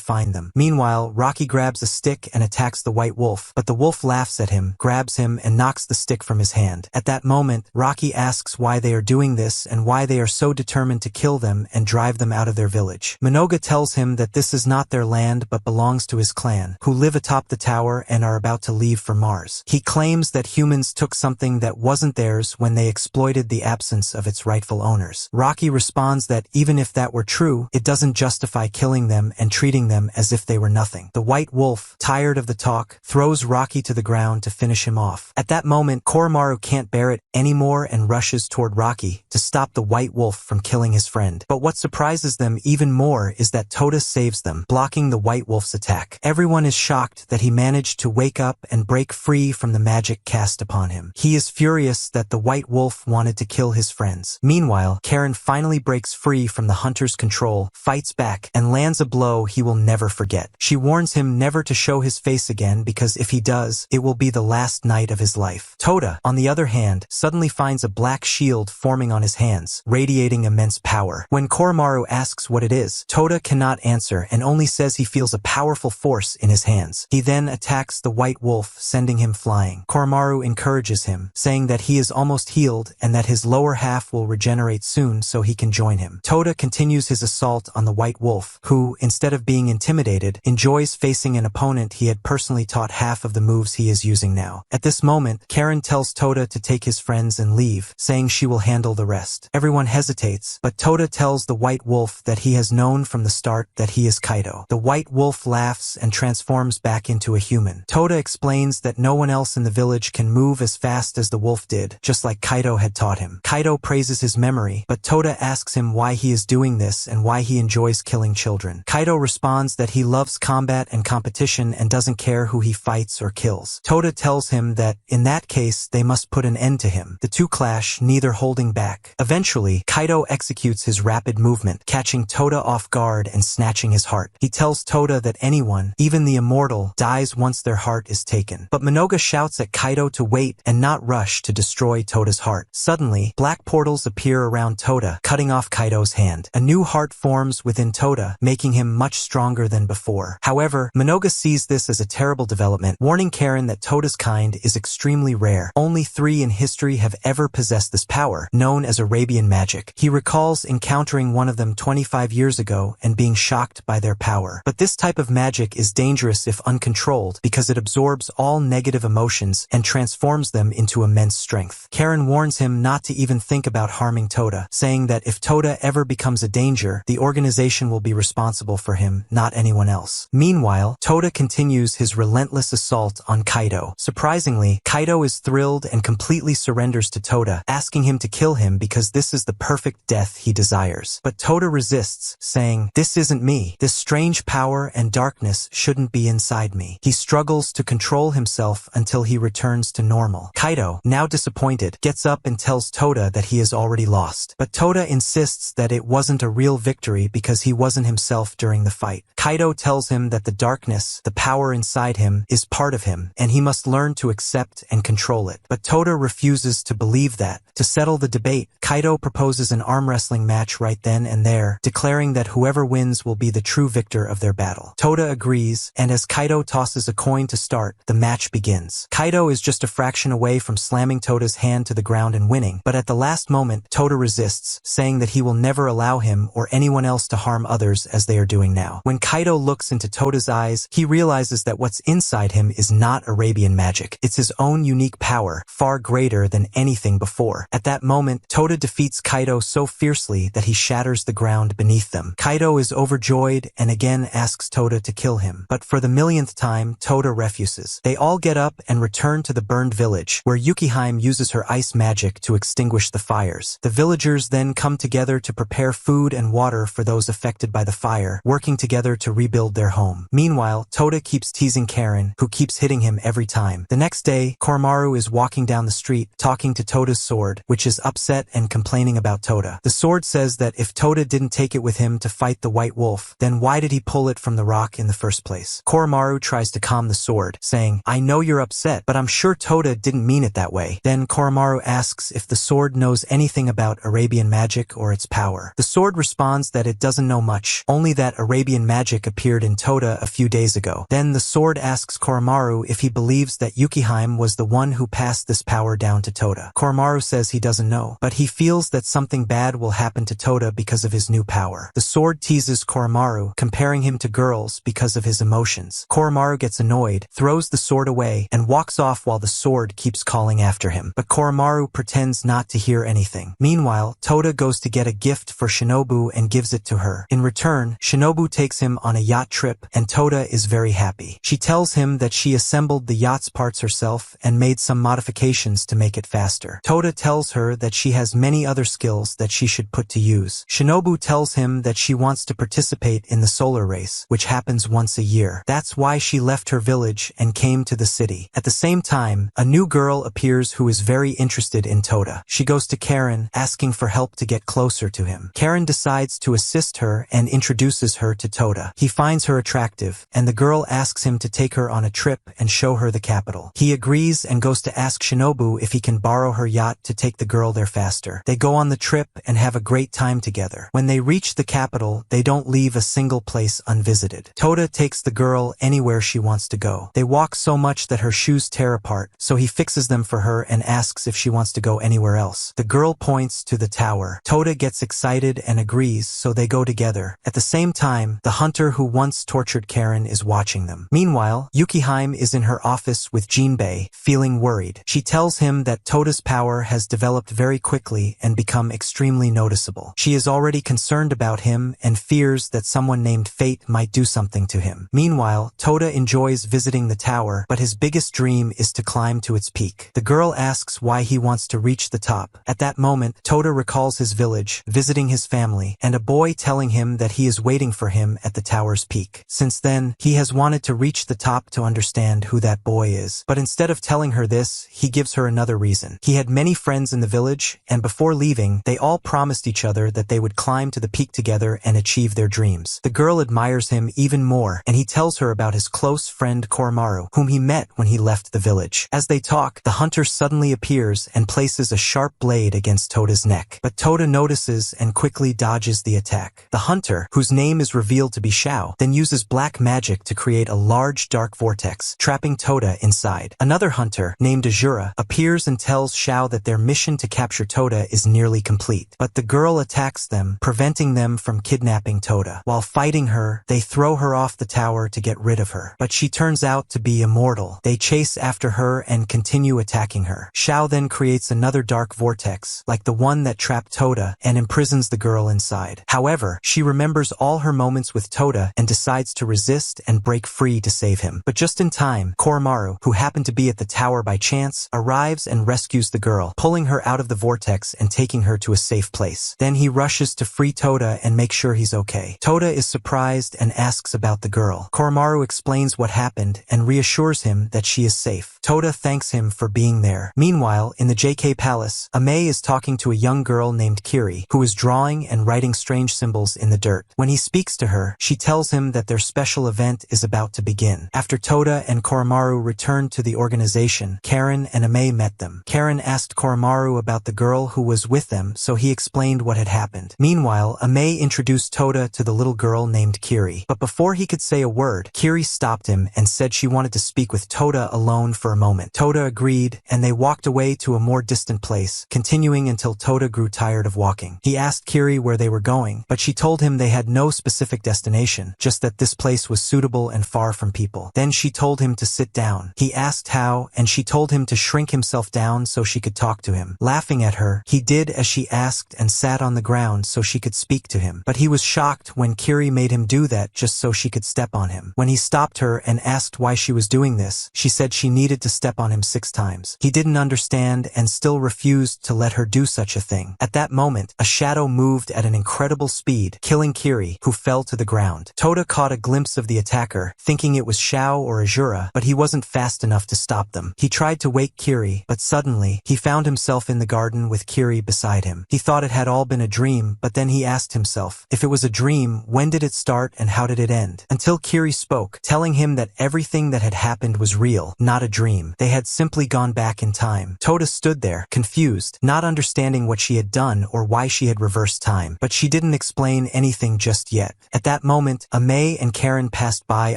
find them. Meanwhile, Rocky grabs a stick and attacks the white wolf, but the wolf laughs at him, grabs him, and knocks the stick from his hand. At that moment, Rocky asks why they are doing this and why they are so determined to kill them and drive them out of their village. Manoga tells him that this is not their land but belongs to his clan, who live atop the tower and are about to leave for Mars. He claims that humans took something that wasn't theirs when they exploited the absence of its rightful owners. Rocky responds that even if that were true, it doesn't justify killing them and treating them as if they were nothing. The white wolf, tired of the talk, throws Rocky to the ground to finish him off. At that moment, Kuramaru can't bear it anymore and rushes toward Rocky to stop the white wolf from killing his friend. But what surprises them even more is that Toda saves them, blocking the white wolf's attack. Everyone is shocked that he managed to wake up and break free from the magic cast upon him. He is furious that the white wolf wanted to kill his friends. Meanwhile, Karen finally breaks free from the hunter's control, fights back, and lands a blow he will never forget. She warns him never to show his face again because if he does, it will be the last night of his life. Toda, on the other hand, suddenly finds a black shield forming on his hands, radiating immense power. When Kuramaru asks what it is, Toda cannot answer and only says he feels a powerful force in his hands. He then attacks the white wolf, sending him flying. Kuramaru encourages him, saying that he is almost healed and that his lower half will regenerate soon so he can join him. Toda continues his assault on the white wolf, who, instead of being intimidated, enjoys facing an opponent he had personally taught half of the moves he is using now. At this moment, Karen tells Toda to take his friends and leave, saying she will handle the rest. Everyone hesitates, but Toda tells the white wolf that he has known from the start that he is Kaido. The white wolf laughs and transforms back into a human. Toda explains that no one else in the village can move as fast as the wolf did, just like Kaido had taught him. Kaido praises his memory, but Toda asks him why he is doing this and why he enjoys killing children. Kaido responds that he loves combat and competition and doesn't care who he fights or kills. Toda tells him that, in that case, they must put an end to him. The two clash, neither holding back. Eventually, Kaido executes his rapid movement, catching Toda off guard and snatching his heart. He tells Toda that anyone, even the immortal, dies once their heart is taken. But Manoga shouts at Kaido to wait and not rush to destroy Toda's heart. Suddenly, black portals appear around Toda, cutting off Kaido's hand. A new heart forms within Toda, making him much stronger than before. However, Manoga sees this as a terrible development, warning Karen that Toda's kind is extremely rare. Only 3 in history have ever possessed this power, known as Arabian magic. He recalls encountering one of them 25 years ago and being shocked by their power. But this type of magic is dangerous if uncontrolled because it absorbs all negative emotions and transforms them into immense strength. Karen warns him not to even think about harming Toda, saying that if Toda ever becomes a danger, the organization will be responsible for him, not anyone else. Meanwhile, Toda continues his relentless assault on Kaido. Surprisingly, Kaido is thrilled and completely surrenders to Toda, asking him to kill him because this is the perfect death he desires. But Toda resists, saying, "This isn't me. This strange power and darkness shouldn't be inside me." He struggles to control himself until he returns to normal. Kaido, now disappointed, gets up and tells Toda that he has already lost. But Toda insists that it wasn't a real victory because he wasn't himself during the fight. Kaido tells him that the darkness, the power inside him, is part of him, and he must learn to accept and control it. But Toda refuses to believe that. To settle the debate, Kaido proposes an arm wrestling match right then and there, declaring that whoever wins will be the true victor of their battle. Toda agrees, and as Kaido tosses a coin to start, the match begins. Kaido is just a fraction away from slamming Toda's hand to the ground and winning, but at the last moment, Toda resists, saying that he will never allow him or anyone else to harm others as they are doing now. When Kaido looks into Toda's eyes, he realizes that what's inside him is not Arabian magic. It's his own unique power, far greater than anything before. At that moment, Toda defeats Kaido so fiercely that he shatters the ground beneath them. Kaido is overjoyed and again asks Toda to kill him, but for the millionth time, Toda refuses. They all get up and return to the burned village, where Yukiheim uses her ice magic to extinguish the fires. The villagers then come together to prepare food and water for those affected by the fire, working together to rebuild their home. Meanwhile, Toda keeps teasing Karen, who keeps hitting him every time. The next day, Koromaru is walking down the street, talking to Toda's sword, which is upset and complaining about Toda. The sword says that if Toda didn't take it with him to fight the White Wolf, then why did he pull it from the rock in the first place? Koromaru tries to calm the sword, saying, "I know you're upset, but I'm sure Toda didn't mean it that way." Then Koromaru asks if the sword knows anything about Arabian magic or its power. The sword responds that it doesn't know much, only that Arabian magic appeared in Toda a few days ago. Then the sword asks Koromaru if he believes that Yukiheim was the one who passed this power down to Toda. Koromaru says he doesn't know, but he feels that something bad will happen to Toda because of his new power. The sword teases Koromaru, comparing him to girls because of his emotions. Koromaru gets annoyed, throws the sword away, and walks off while the sword keeps calling after him. But Koromaru pretends not to hear anything. Meanwhile, Toda goes to get a gift for Shinobu and gives it to her. In return, Shinobu takes him on a yacht trip, and Toda is very happy. She tells him that she assembled the yacht's parts herself and made some modifications to make it faster. Toda tells her that she has many other skills that she should put to use. Shinobu tells him that she wants to participate in the solar race, which happens once a year. That's why she left her village and came to the city. At the same time, a new girl appears who is very interested in Toda. She goes to Karen, asking for help to get closer to him. Karen decides to assist her and introduces her to Toda. He finds her attractive, and the girl asks him to take her on a trip and show her the capital. He agrees and goes to ask Shinobu if he can borrow her yacht to take the girl there faster. They go on the trip and have a great time together. When they reach the capital, they don't leave a single place unvisited. Toda takes the girl anywhere she wants to go. They walk so much that her shoes tear apart, so he fixes them for her and asks if she wants to go anywhere else. The girl points to the tower. Toda gets excited and agrees, so they go together. At the same time, the hunter who once tortured Karen is watching them. Meanwhile, Yukiheim is in her office with Jinbei, feeling worried. She tells him that Toda's power has developed very quickly and become extremely noticeable. She is already concerned about him and fears that someone named Fate might do something to him. Meanwhile, Toda enjoys visiting the tower, but his biggest dream is to climb to its peak. The girl asks why he wants to reach the top. At that moment, Toda recalls his village, visiting his family, and a boy telling him that he is waiting for him at the tower's peak. Since then, he has wanted to reach the top to understand who that boy is. But instead of telling her this, he gives her another reason. He had many friends in the village, and before leaving, they all promised each other that they would climb to the peak together and achieve their dreams. The girl admires him even more, and he tells her about his close friend Koromaru, whom he met when he left the village. As they talk, the hunter suddenly appears and places a sharp blade against Toda's neck. But Toda notices and quickly dodges the attack. The hunter, whose name is revealed to be Shao, then uses black magic to create a large dark vortex, trapping Toda inside. Another hunter, named Asura, appears and tells Shao that their mission to capture Toda is nearly complete. But the girl attacks them, preventing them from kidnapping Toda. While fighting her, they throw her off the tower to get rid of her. But she turns out to be immortal. They chase after her and continue attacking her. Shao then creates another dark vortex, like the one that trapped Toda, and imprisons the girl inside. However, she remembers all her moments with Toda and decides to resist and break free to save him. But just in time, Koromaru, who happened to be at the tower by chance, arrives and rescues the girl, pulling her out of the vortex and taking her to a safe place. Then he rushes to free Toda and make sure he's okay. Toda is surprised and asks about the girl. Koromaru explains what happened and reassures him that she is safe. Toda thanks him for being there. Meanwhile, in the JK Palace, Ame is talking to a young girl named Kiri, who is drawing and writing strange symbols in the dirt. When he speaks to her, she tells him that their special event is about to begin. After Toda and Koromaru returned to the organization, Karen and Ame met them. Karen asked Koromaru about the girl who who was with them, so he explained what had happened. Meanwhile, Ame introduced Toda to the little girl named Kiri. But before he could say a word, Kiri stopped him and said she wanted to speak with Toda alone for a moment. Toda agreed, and they walked away to a more distant place, continuing until Toda grew tired of walking. He asked Kiri where they were going, but she told him they had no specific destination, just that this place was suitable and far from people. Then she told him to sit down. He asked how, and she told him to shrink himself down so she could talk to him. Laughing at her, he did as she asked and sat on the ground so she could speak to him. But he was shocked when Kiri made him do that just so she could step on him. When he stopped her and asked why she was doing this, she said she needed to step on him 6 times. He didn't understand and still refused to let her do such a thing. At that moment, a shadow moved at an incredible speed, killing Kiri, who fell to the ground. Toda caught a glimpse of the attacker, thinking it was Xiao or Asura, but he wasn't fast enough to stop them. He tried to wake Kiri, but suddenly, he found himself in the garden with Kiri beside him. He thought it had all been a dream, but then he asked himself, if it was a dream, when did it start and how did it end? Until Kiri spoke, telling him that everything that had happened was real, not a dream. They had simply gone back in time. Toda stood there, confused, not understanding what she had done or why she had reversed time, but she didn't explain anything just yet. At that moment, Ame and Karen passed by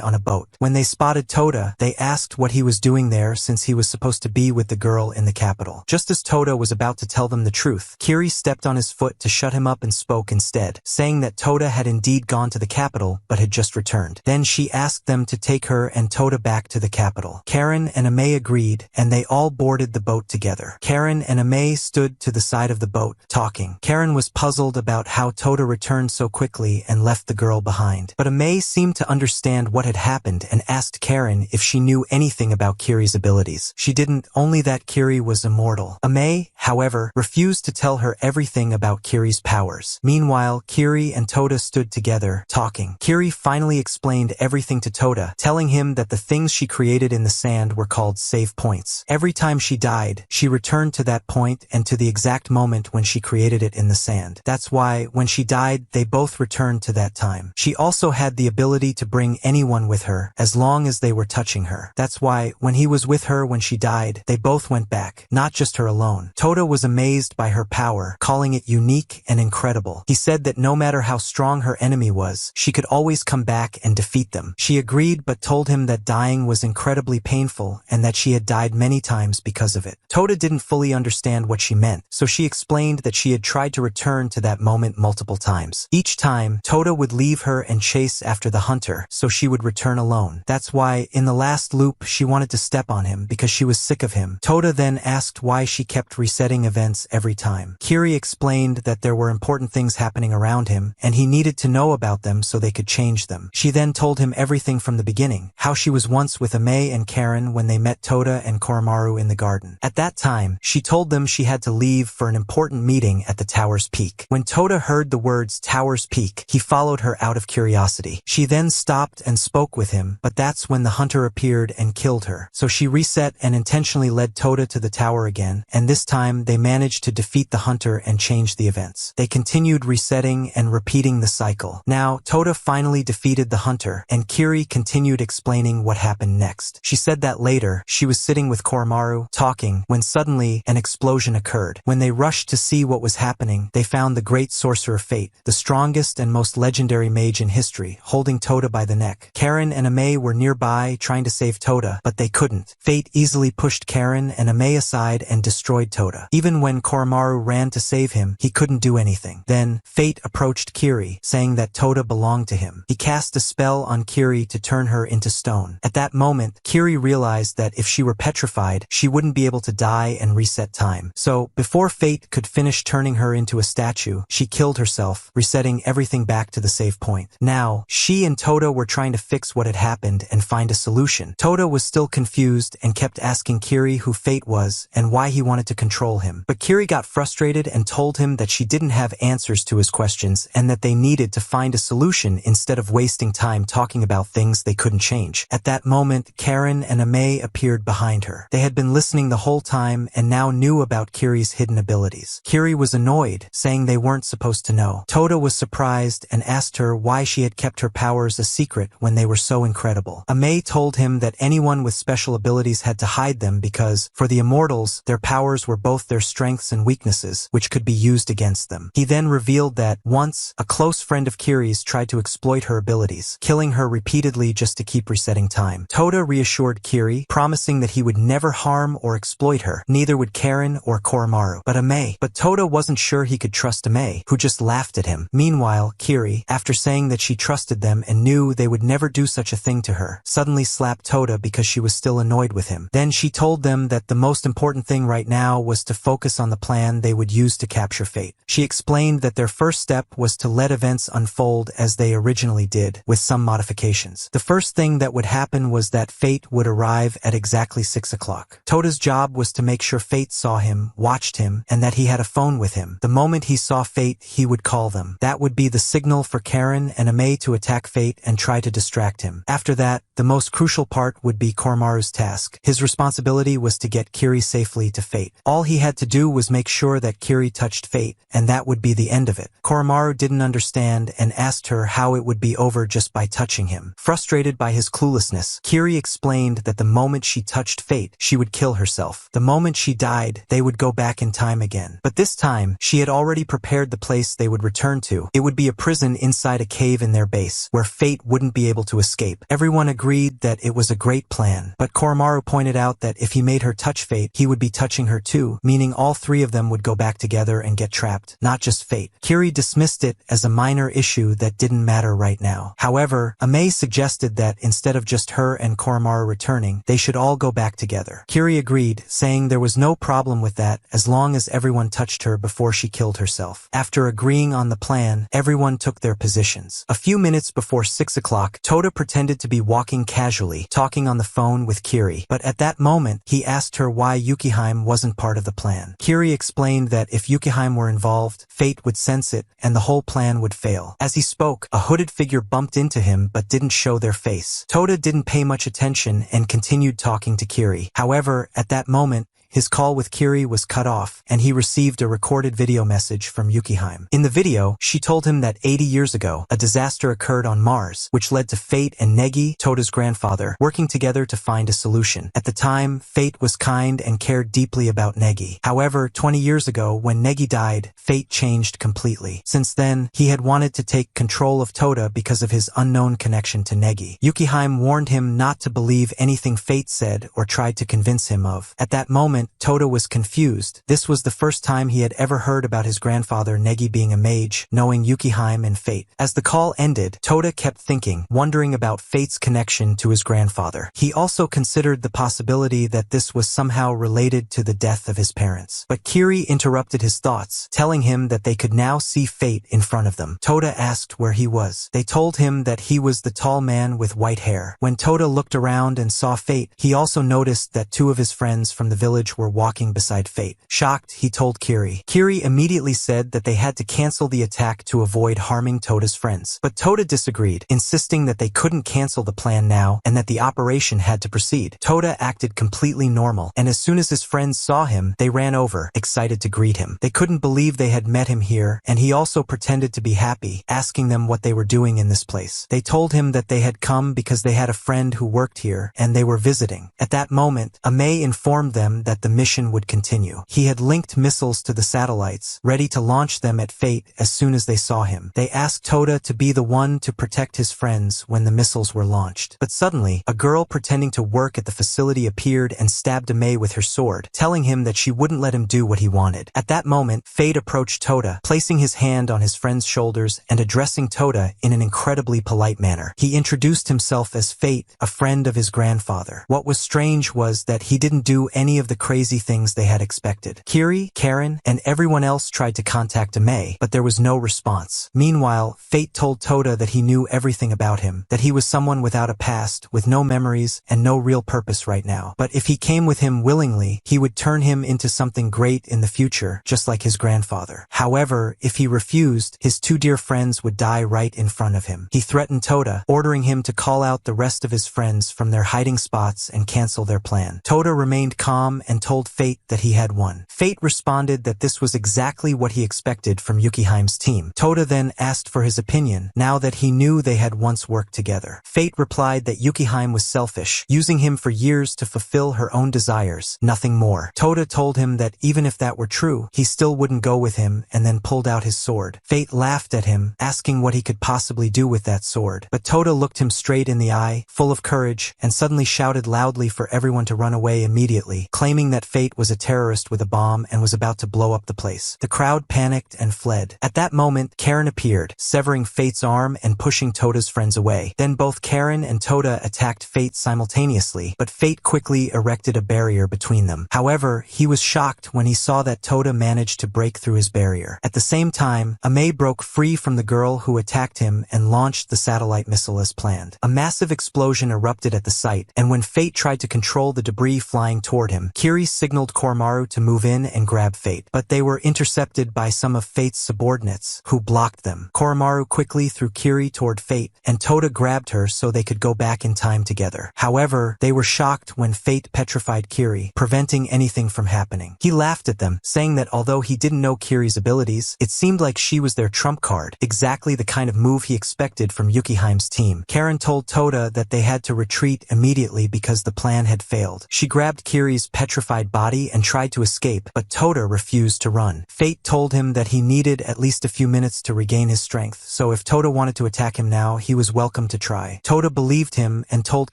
on a boat. When they spotted Toda, they asked what he was doing there since he was supposed to be with the girl in the capital. Just as Toda was about to tell them the truth, Kiri stepped on his foot to shut him up and spoke instead, saying that Toda had indeed gone to the capital but had just returned. Then she asked them to take her and Toda back to the capital. Karen and Ame agreed, and they all boarded the boat together. Karen and Ame stood to the side of the boat, talking. Karen was puzzled about how Toda returned so quickly and left the girl behind. But Ame seemed to understand what had happened and asked Karen if she knew anything about Kiri's abilities. She didn't, only that Kiri was immortal. Ame, however, refused to tell her everything about Kiri's powers. Meanwhile, Kiri and Toda stood together, talking. Kiri finally explained everything to Toda, telling him that the things she created in the sand were called save points. Every time she died, she returned to that point and to the exact moment when she created it in the sand. That's why, when she died, they both returned to that time. She also had the ability to bring anyone with her, as long as they were touching her. That's why, when he was with her when she died, they both went back, not just her alone. Toda was amazed by her power, calling it unique and incredible. He said that no matter how strong her enemy was, she could always come back and defeat them. She agreed but told him that dying was incredibly painful and that she had died many times because of it. Toda didn't fully understand what she meant, so she explained that she had tried to return to that moment multiple times. Each time, Toda would leave her and chase after the hunter, so she would return alone. That's why, in the last loop, she wanted to step on him because she was sick of him. Toda then asked why she kept resetting events every time. Kiri explained that there were important things happening around him, and he needed to know about them so they could change them. She then told him everything from the beginning, how she was once with Ame and Karen when they met Toda and Koromaru in the garden. At that time, she told them she had to leave for an important meeting at the tower's peak. When Toda heard the words tower's peak, he followed her out of curiosity. She then stopped and spoke with him, but that's when the hunter appeared and killed her. So she reset and intentionally led Toda to the tower again, and this time they managed to defeat the hunter and change the events. They continued resetting and repeating the cycle. Now, Toda finally defeated the hunter, and Kiri continued explaining what happened next. She said that later, she was sitting with Koromaru, talking, when suddenly, an explosion occurred. When they rushed to see what was happening, they found the great sorcerer Fate, the strongest and most legendary mage in history, holding Toda by the neck. Karen and Ame were nearby trying to save Toda, but they couldn't. Fate easily pushed Karen and Ame aside and destroyed Toda. Even when Koromaru ran to save him, he couldn't do anything. Then, Fate approached Kiri, saying that Toda belonged to him. He cast a spell on Kiri to turn her into stone. At that moment, Kiri realized that if she were petrified, she wouldn't be able to die and reset time. So, before Fate could finish turning her into a statue, she killed herself, resetting everything back to the save point. Now, she and Toda were trying to fix what had happened and find a solution. Toda was still confused and kept asking Kiri who Fate was and why he wanted to control him. But Kiri got frustrated and told him that she didn't have answers to his questions and that they needed to find a solution instead of wasting time talking about things they couldn't change. At that moment, Karen and Ame appeared behind her. They had been listening the whole time and now knew about Kiri's hidden abilities. Kiri was annoyed, saying they weren't supposed to know. Toda was surprised and asked her why she had kept her powers a secret when they were so incredible. Ame told him that anyone with special abilities had to hide them because, for the immortals, their powers were both their strengths strengths and weaknesses which could be used against them. He then revealed that, once, a close friend of Kiri's tried to exploit her abilities, killing her repeatedly just to keep resetting time. Toda reassured Kiri, promising that he would never harm or exploit her, neither would Karen or Koromaru, but Ame. But Toda wasn't sure he could trust Ame, who just laughed at him. Meanwhile, Kiri, after saying that she trusted them and knew they would never do such a thing to her, suddenly slapped Toda because she was still annoyed with him. Then she told them that the most important thing right now was to focus on the plan they would use to capture Fate. She explained that their first step was to let events unfold as they originally did, with some modifications. The first thing that would happen was that Fate would arrive at exactly 6 o'clock. Toda's job was to make sure Fate saw him, watched him, and that he had a phone with him. The moment he saw Fate, he would call them. That would be the signal for Karen and Ame to attack Fate and try to distract him. After that, the most crucial part would be Koromaru's task. His responsibility was to get Kiri safely to Fate. All he had to do was make sure that Kiri touched Fate, and that would be the end of it. Koromaru didn't understand and asked her how it would be over just by touching him. Frustrated by his cluelessness, Kiri explained that the moment she touched Fate, she would kill herself. The moment she died, they would go back in time again. But this time, she had already prepared the place they would return to. It would be a prison inside a cave in their base, where Fate wouldn't be able to escape. Everyone agreed that it was a great plan, but Koromaru pointed out that if he made her touch Fate, he would be touching her too, meaning all three of them would go back together and get trapped, not just Fate. Kiri dismissed it as a minor issue that didn't matter right now. However, Ame suggested that instead of just her and Koromaru returning, they should all go back together. Kiri agreed, saying there was no problem with that as long as everyone touched her before she killed herself. After agreeing on the plan, everyone took their positions. A few minutes before 6 o'clock, Toda pretended to be walking casually, talking on the phone with Kiri, but at that moment, he asked her why Yukiheim wasn't part of the plan. Kiri explained that if Yukiheim were involved, Fate would sense it, and the whole plan would fail. As he spoke, a hooded figure bumped into him but didn't show their face. Toda didn't pay much attention and continued talking to Kiri. However, at that moment, his call with Kiri was cut off, and he received a recorded video message from Yukiheim. In the video, she told him that 80 years ago, a disaster occurred on Mars, which led to Fate and Negi, Toda's grandfather, working together to find a solution. At the time, Fate was kind and cared deeply about Negi. However, 20 years ago, when Negi died, Fate changed completely. Since then, he had wanted to take control of Toda because of his unknown connection to Negi. Yukiheim warned him not to believe anything Fate said or tried to convince him of. At that moment, Toda was confused. This was the first time he had ever heard about his grandfather Negi being a mage, knowing Yukiheim and Fate. As the call ended, Toda kept thinking, wondering about Fate's connection to his grandfather. He also considered the possibility that this was somehow related to the death of his parents. But Kiri interrupted his thoughts, telling him that they could now see Fate in front of them. Toda asked where he was. They told him that he was the tall man with white hair. When Toda looked around and saw Fate, he also noticed that two of his friends from the village were walking beside Fate. Shocked, he told Kiri. Kiri immediately said that they had to cancel the attack to avoid harming Toda's friends. But Toda disagreed, insisting that they couldn't cancel the plan now and that the operation had to proceed. Toda acted completely normal, and as soon as his friends saw him, they ran over, excited to greet him. They couldn't believe they had met him here, and he also pretended to be happy, asking them what they were doing in this place. They told him that they had come because they had a friend who worked here, and they were visiting. At that moment, Ame informed them that the mission would continue. He had linked missiles to the satellites, ready to launch them at Fate as soon as they saw him. They asked Toda to be the one to protect his friends when the missiles were launched. But suddenly, a girl pretending to work at the facility appeared and stabbed Ame with her sword, telling him that she wouldn't let him do what he wanted. At that moment, Fate approached Toda, placing his hand on his friend's shoulders and addressing Toda in an incredibly polite manner. He introduced himself as Fate, a friend of his grandfather. What was strange was that he didn't do any of the crazy things they had expected. Kiri, Karen, and everyone else tried to contact Ame, but there was no response. Meanwhile, Fate told Toda that he knew everything about him, that he was someone without a past, with no memories, and no real purpose right now. But if he came with him willingly, he would turn him into something great in the future, just like his grandfather. However, if he refused, his two dear friends would die right in front of him. He threatened Toda, ordering him to call out the rest of his friends from their hiding spots and cancel their plan. Toda remained calm and and told Fate that he had won. Fate responded that this was exactly what he expected from Yukiheim's team. Toda then asked for his opinion, now that he knew they had once worked together. Fate replied that Yukiheim was selfish, using him for years to fulfill her own desires, nothing more. Toda told him that even if that were true, he still wouldn't go with him, and then pulled out his sword. Fate laughed at him, asking what he could possibly do with that sword. But Toda looked him straight in the eye, full of courage, and suddenly shouted loudly for everyone to run away immediately, claiming that Fate was a terrorist with a bomb and was about to blow up the place. The crowd panicked and fled. At that moment, Karen appeared, severing Fate's arm and pushing Toda's friends away. Then both Karen and Toda attacked Fate simultaneously, but Fate quickly erected a barrier between them. However, he was shocked when he saw that Toda managed to break through his barrier. At the same time, Ame broke free from the girl who attacked him and launched the satellite missile as planned. A massive explosion erupted at the site, and when Fate tried to control the debris flying toward him, Kiri signaled Koromaru to move in and grab Fate, but they were intercepted by some of Fate's subordinates, who blocked them. Koromaru quickly threw Kiri toward Fate, and Toda grabbed her so they could go back in time together. However, they were shocked when Fate petrified Kiri, preventing anything from happening. He laughed at them, saying that although he didn't know Kiri's abilities, it seemed like she was their trump card, exactly the kind of move he expected from Yukiheim's team. Karen told Toda that they had to retreat immediately because the plan had failed. She grabbed Kiri's petrified body and tried to escape, but Toda refused to run. Fate told him that he needed at least a few minutes to regain his strength, so if Toda wanted to attack him now, he was welcome to try. Toda believed him and told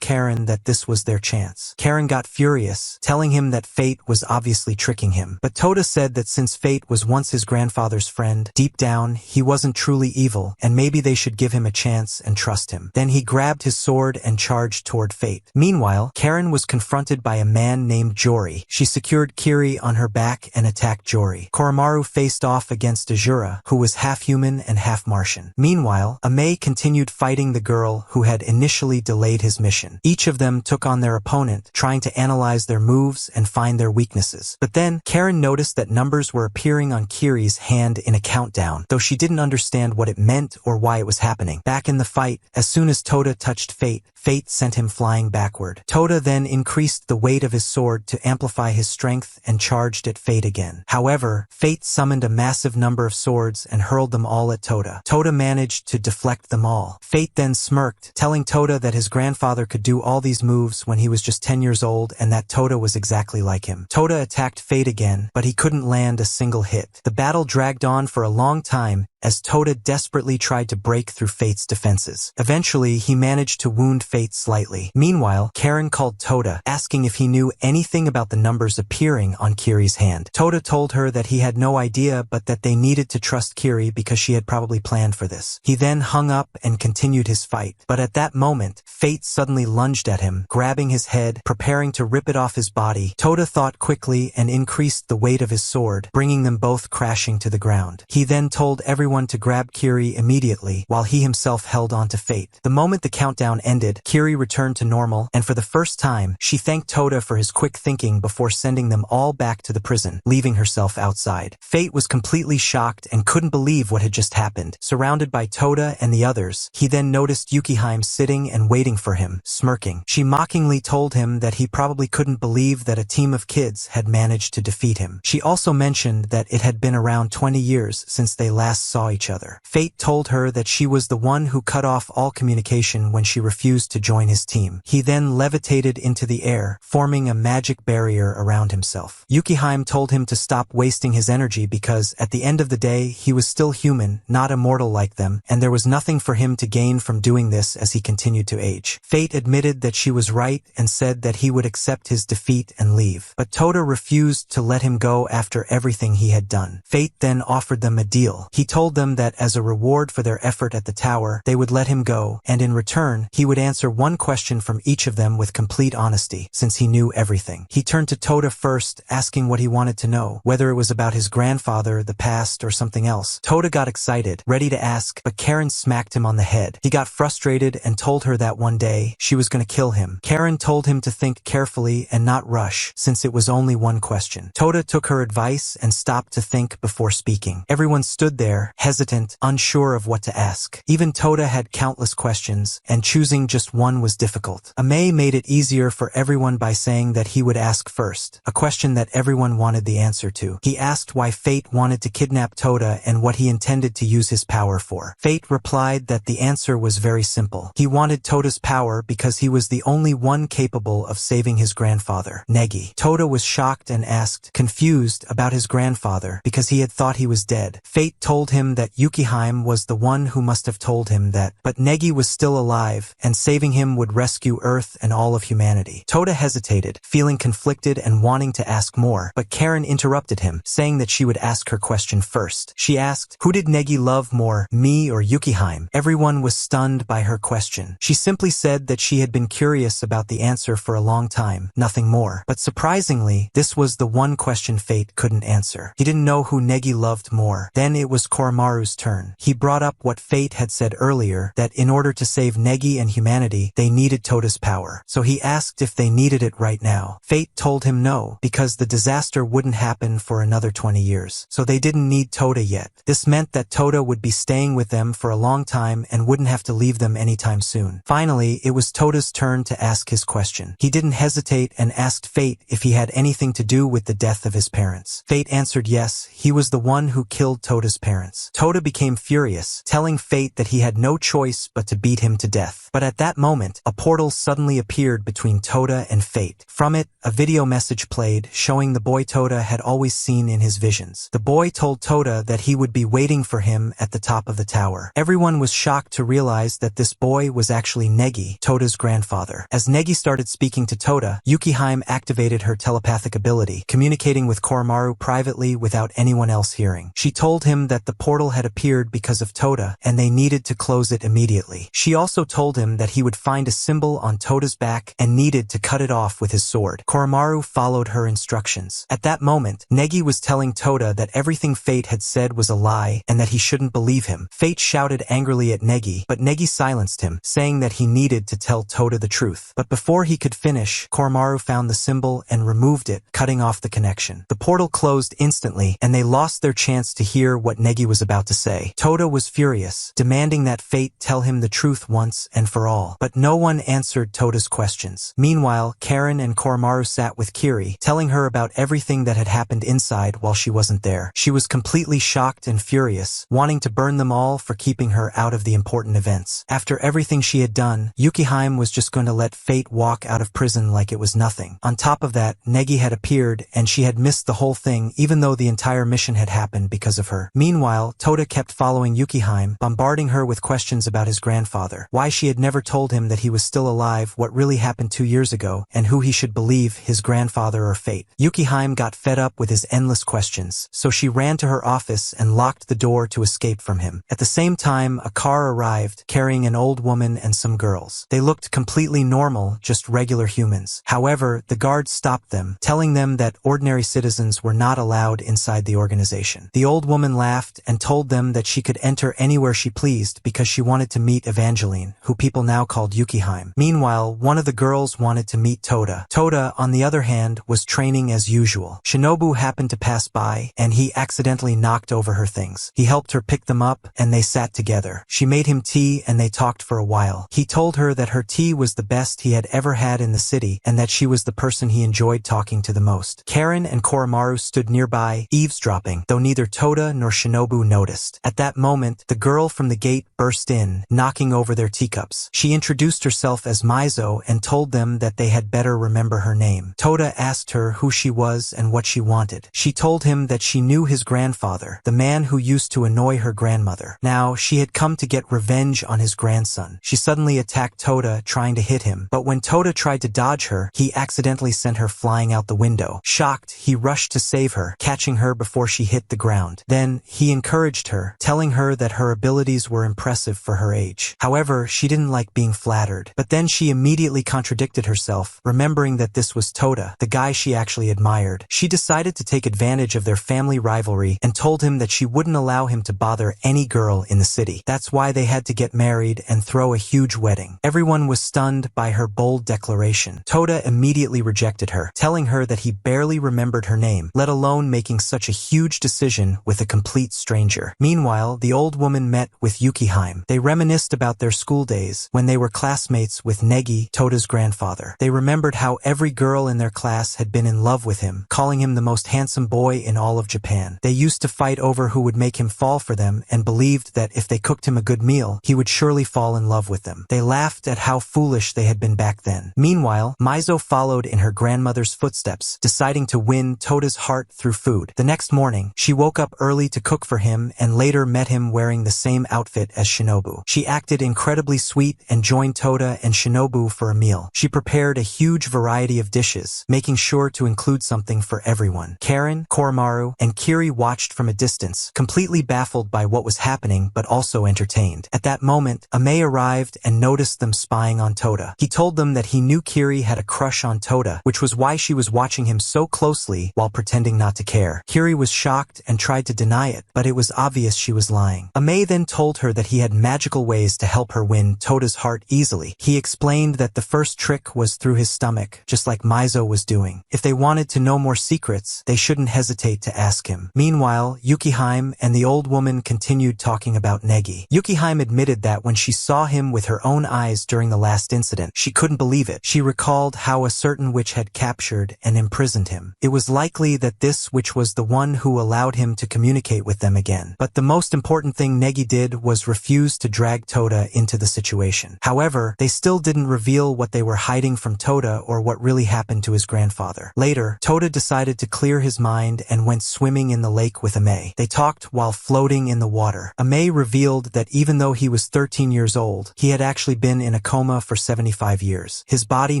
Karen that this was their chance. Karen got furious, telling him that Fate was obviously tricking him. But Toda said that since Fate was once his grandfather's friend, deep down, he wasn't truly evil, and maybe they should give him a chance and trust him. Then he grabbed his sword and charged toward Fate. Meanwhile, Karen was confronted by a man named Jori. She secured Kiri on her back and attacked Jori. Koromaru faced off against Asura, who was half human and half Martian. Meanwhile, Ame continued fighting the girl who had initially delayed his mission. Each of them took on their opponent, trying to analyze their moves and find their weaknesses. But then, Karen noticed that numbers were appearing on Kiri's hand in a countdown, though she didn't understand what it meant or why it was happening. Back in the fight, as soon as Toda touched Fate, Fate sent him flying backward. Toda then increased the weight of his sword to amplify his strength and charged at Fate again. However, Fate summoned a massive number of swords and hurled them all at Toda. Toda managed to deflect them all. Fate then smirked, telling Toda that his grandfather could do all these moves when he was just 10 years old and that Toda was exactly like him. Toda attacked Fate again, but he couldn't land a single hit. The battle dragged on for a long time as Toda desperately tried to break through Fate's defenses. Eventually, he managed to wound Fate slightly. Meanwhile, Karen called Toda, asking if he knew anything about the numbers appearing on Kiri's hand. Toda told her that he had no idea, but that they needed to trust Kiri because she had probably planned for this. He then hung up and continued his fight. But at that moment, Fate suddenly lunged at him, grabbing his head, preparing to rip it off his body. Toda thought quickly and increased the weight of his sword, bringing them both crashing to the ground. He then told everyone to grab Kiri immediately, while he himself held on to Fate. The moment the countdown ended, Kiri returned to normal, and for the first time, she thanked Toda for his quick thinking before sending them all back to the prison, leaving herself outside. Fate was completely shocked and couldn't believe what had just happened. Surrounded by Toda and the others, he then noticed Yukiheim sitting and waiting for him, smirking. She mockingly told him that he probably couldn't believe that a team of kids had managed to defeat him. She also mentioned that it had been around 20 years since they last saw each other. Fate told her that she was the one who cut off all communication when she refused to join his team. He then levitated into the air, forming a magic barrier around himself. Yukiheim told him to stop wasting his energy because, at the end of the day, he was still human, not immortal like them, and there was nothing for him to gain from doing this as he continued to age. Fate admitted that she was right and said that he would accept his defeat and leave. But Toda refused to let him go after everything he had done. Fate then offered them a deal. He told them that as a reward for their effort at the tower, they would let him go, and in return, he would answer one question from each of them with complete honesty, since he knew everything. He turned to Toda first, asking what he wanted to know, whether it was about his grandfather, the past, or something else. Toda got excited, ready to ask, but Karen smacked him on the head. He got frustrated and told her that one day, she was going to kill him. Karen told him to think carefully and not rush, since it was only one question. Toda took her advice and stopped to think before speaking. Everyone stood there, hesitant, unsure of what to ask. Even Toda had countless questions, and choosing just one was difficult. Amei made it easier for everyone by saying that he would ask first, a question that everyone wanted the answer to. He asked why Fate wanted to kidnap Toda and what he intended to use his power for. Fate replied that the answer was very simple. He wanted Toda's power because he was the only one capable of saving his grandfather, Negi. Toda was shocked and asked, confused about his grandfather because he had thought he was dead. Fate told him that Yukiheim was the one who must have told him that, but Negi was still alive, and saving him would rescue Earth and all of humanity. Toda hesitated, feeling conflicted and wanting to ask more, but Karen interrupted him, saying that she would ask her question first. She asked, who did Negi love more, me or Yukiheim? Everyone was stunned by her question. She simply said that she had been curious about the answer for a long time, nothing more. But surprisingly, this was the one question Fate couldn't answer. He didn't know who Negi loved more. Then it was Koromaru's turn. He brought up what Fate had said earlier, that in order to save Negi and humanity, they needed Toda's power. So he asked if they needed it right now. Fate told him no, because the disaster wouldn't happen for another 20 years. So they didn't need Toda yet. This meant that Toda would be staying with them for a long time and wouldn't have to leave them anytime soon. Finally, it was Toda's turn to ask his question. He didn't hesitate and asked Fate if he had anything to do with the death of his parents. Fate answered yes, he was the one who killed Toda's parents. Toda became furious, telling Fate that he had no choice but to beat him to death. But at that moment, a portal suddenly appeared between Toda and Fate. From it, a video message played, showing the boy Toda had always seen in his visions. The boy told Toda that he would be waiting for him at the top of the tower. Everyone was shocked to realize that this boy was actually Negi, Toda's grandfather. As Negi started speaking to Toda, Yukiheim activated her telepathic ability, communicating with Koromaru privately without anyone else hearing. She told him that the portal had appeared because of Toda, and they needed to close it immediately. She also told him that he would find a symbol on Toda's back and needed to cut it off with his sword. Koromaru followed her instructions. At that moment, Negi was telling Toda that everything Fate had said was a lie and that he shouldn't believe him. Fate shouted angrily at Negi, but Negi silenced him, saying that he needed to tell Toda the truth. But before he could finish, Koromaru found the symbol and removed it, cutting off the connection. The portal closed instantly, and they lost their chance to hear what Negi was about to say. Toda was furious, demanding that Fate tell him the truth once and for all. But no one answered Toda's questions. Meanwhile, Karen and Koromaru sat with Kiri, telling her about everything that had happened inside while she wasn't there. She was completely shocked and furious, wanting to burn them all for keeping her out of the important events. After everything she had done, Yukiheim was just going to let Fate walk out of prison like it was nothing. On top of that, Negi had appeared, and she had missed the whole thing even though the entire mission had happened because of her. Meanwhile, Toda kept following Yukiheim, bombarding her with questions about his grandfather, why she had never told him that he was still alive, what really happened 2 years ago, and who he should believe, his grandfather or Fate. Yukiheim got fed up with his endless questions, so she ran to her office and locked the door to escape from him. At the same time, a car arrived, carrying an old woman and some girls. They looked completely normal, just regular humans. However, the guards stopped them, telling them that ordinary citizens were not allowed inside the organization. The old woman laughed and told them that she could enter anywhere she pleased because she wanted to meet Evangeline, who people now called Yukiheim. Meanwhile, one of the girls wanted to meet Toda. Toda, on the other hand, was training as usual. Shinobu happened to pass by, and he accidentally knocked over her things. He helped her pick them up, and they sat together. She made him tea, and they talked for a while. He told her that her tea was the best he had ever had in the city, and that she was the person he enjoyed talking to the most. Karen and Koromaru stood nearby, eavesdropping, though neither Toda nor Shinobu noticed. At that moment, the girl from the gate burst in, knocking over their teacups. She introduced herself as Maizo and told them that they had better remember her name. Toda asked her who she was and what she wanted. She told him that she knew his grandfather, the man who used to annoy her grandmother. Now, she had come to get revenge on his grandson. She suddenly attacked Toda, trying to hit him, but when Toda tried to dodge her, he accidentally sent her flying out the window. Shocked, he rushed to save her, catching her before she hit the ground. Then, he encouraged her, telling her that her abilities were impressive for her age. However, she didn't like being flattered. But then she immediately contradicted herself, remembering that this was Toda, the guy she actually admired. She decided to take advantage of their family rivalry and told him that she wouldn't allow him to bother any girl in the city. That's why they had to get married and throw a huge wedding. Everyone was stunned by her bold declaration. Toda immediately rejected her, telling her that he barely remembered her name, let alone making such a huge decision with a complete stranger. stranger. Meanwhile, the old woman met with Yuki-hime. They reminisced about their school days when they were classmates with Negi, Toda's grandfather. They remembered how every girl in their class had been in love with him, calling him the most handsome boy in all of Japan. They used to fight over who would make him fall for them and believed that if they cooked him a good meal, he would surely fall in love with them. They laughed at how foolish they had been back then. Meanwhile, Maizo followed in her grandmother's footsteps, deciding to win Toda's heart through food. The next morning, she woke up early to cook for him and later met him wearing the same outfit as Shinobu. She acted incredibly sweet and joined Toda and Shinobu for a meal. She prepared a huge variety of dishes, making sure to include something for everyone. Karen, Koromaru, and Kiri watched from a distance, completely baffled by what was happening but also entertained. At that moment, Ame arrived and noticed them spying on Toda. He told them that he knew Kiri had a crush on Toda, which was why she was watching him so closely while pretending not to care. Kiri was shocked and tried to deny it, but it was obvious she was lying. Ame then told her that he had magical ways to help her win Toda's heart easily. He explained that the first trick was through his stomach, just like Maizo was doing. If they wanted to know more secrets, they shouldn't hesitate to ask him. Meanwhile, Yuki-hime and the old woman continued talking about Negi. Yuki-hime admitted that when she saw him with her own eyes during the last incident, she couldn't believe it. She recalled how a certain witch had captured and imprisoned him. It was likely that this witch was the one who allowed him to communicate with them again. But the most important thing Negi did was refuse to drag Toda into the situation. However, they still didn't reveal what they were hiding from Toda or what really happened to his grandfather. Later, Toda decided to clear his mind and went swimming in the lake with Ame. They talked while floating in the water. Ame revealed that even though he was 13 years old, he had actually been in a coma for 75 years. His body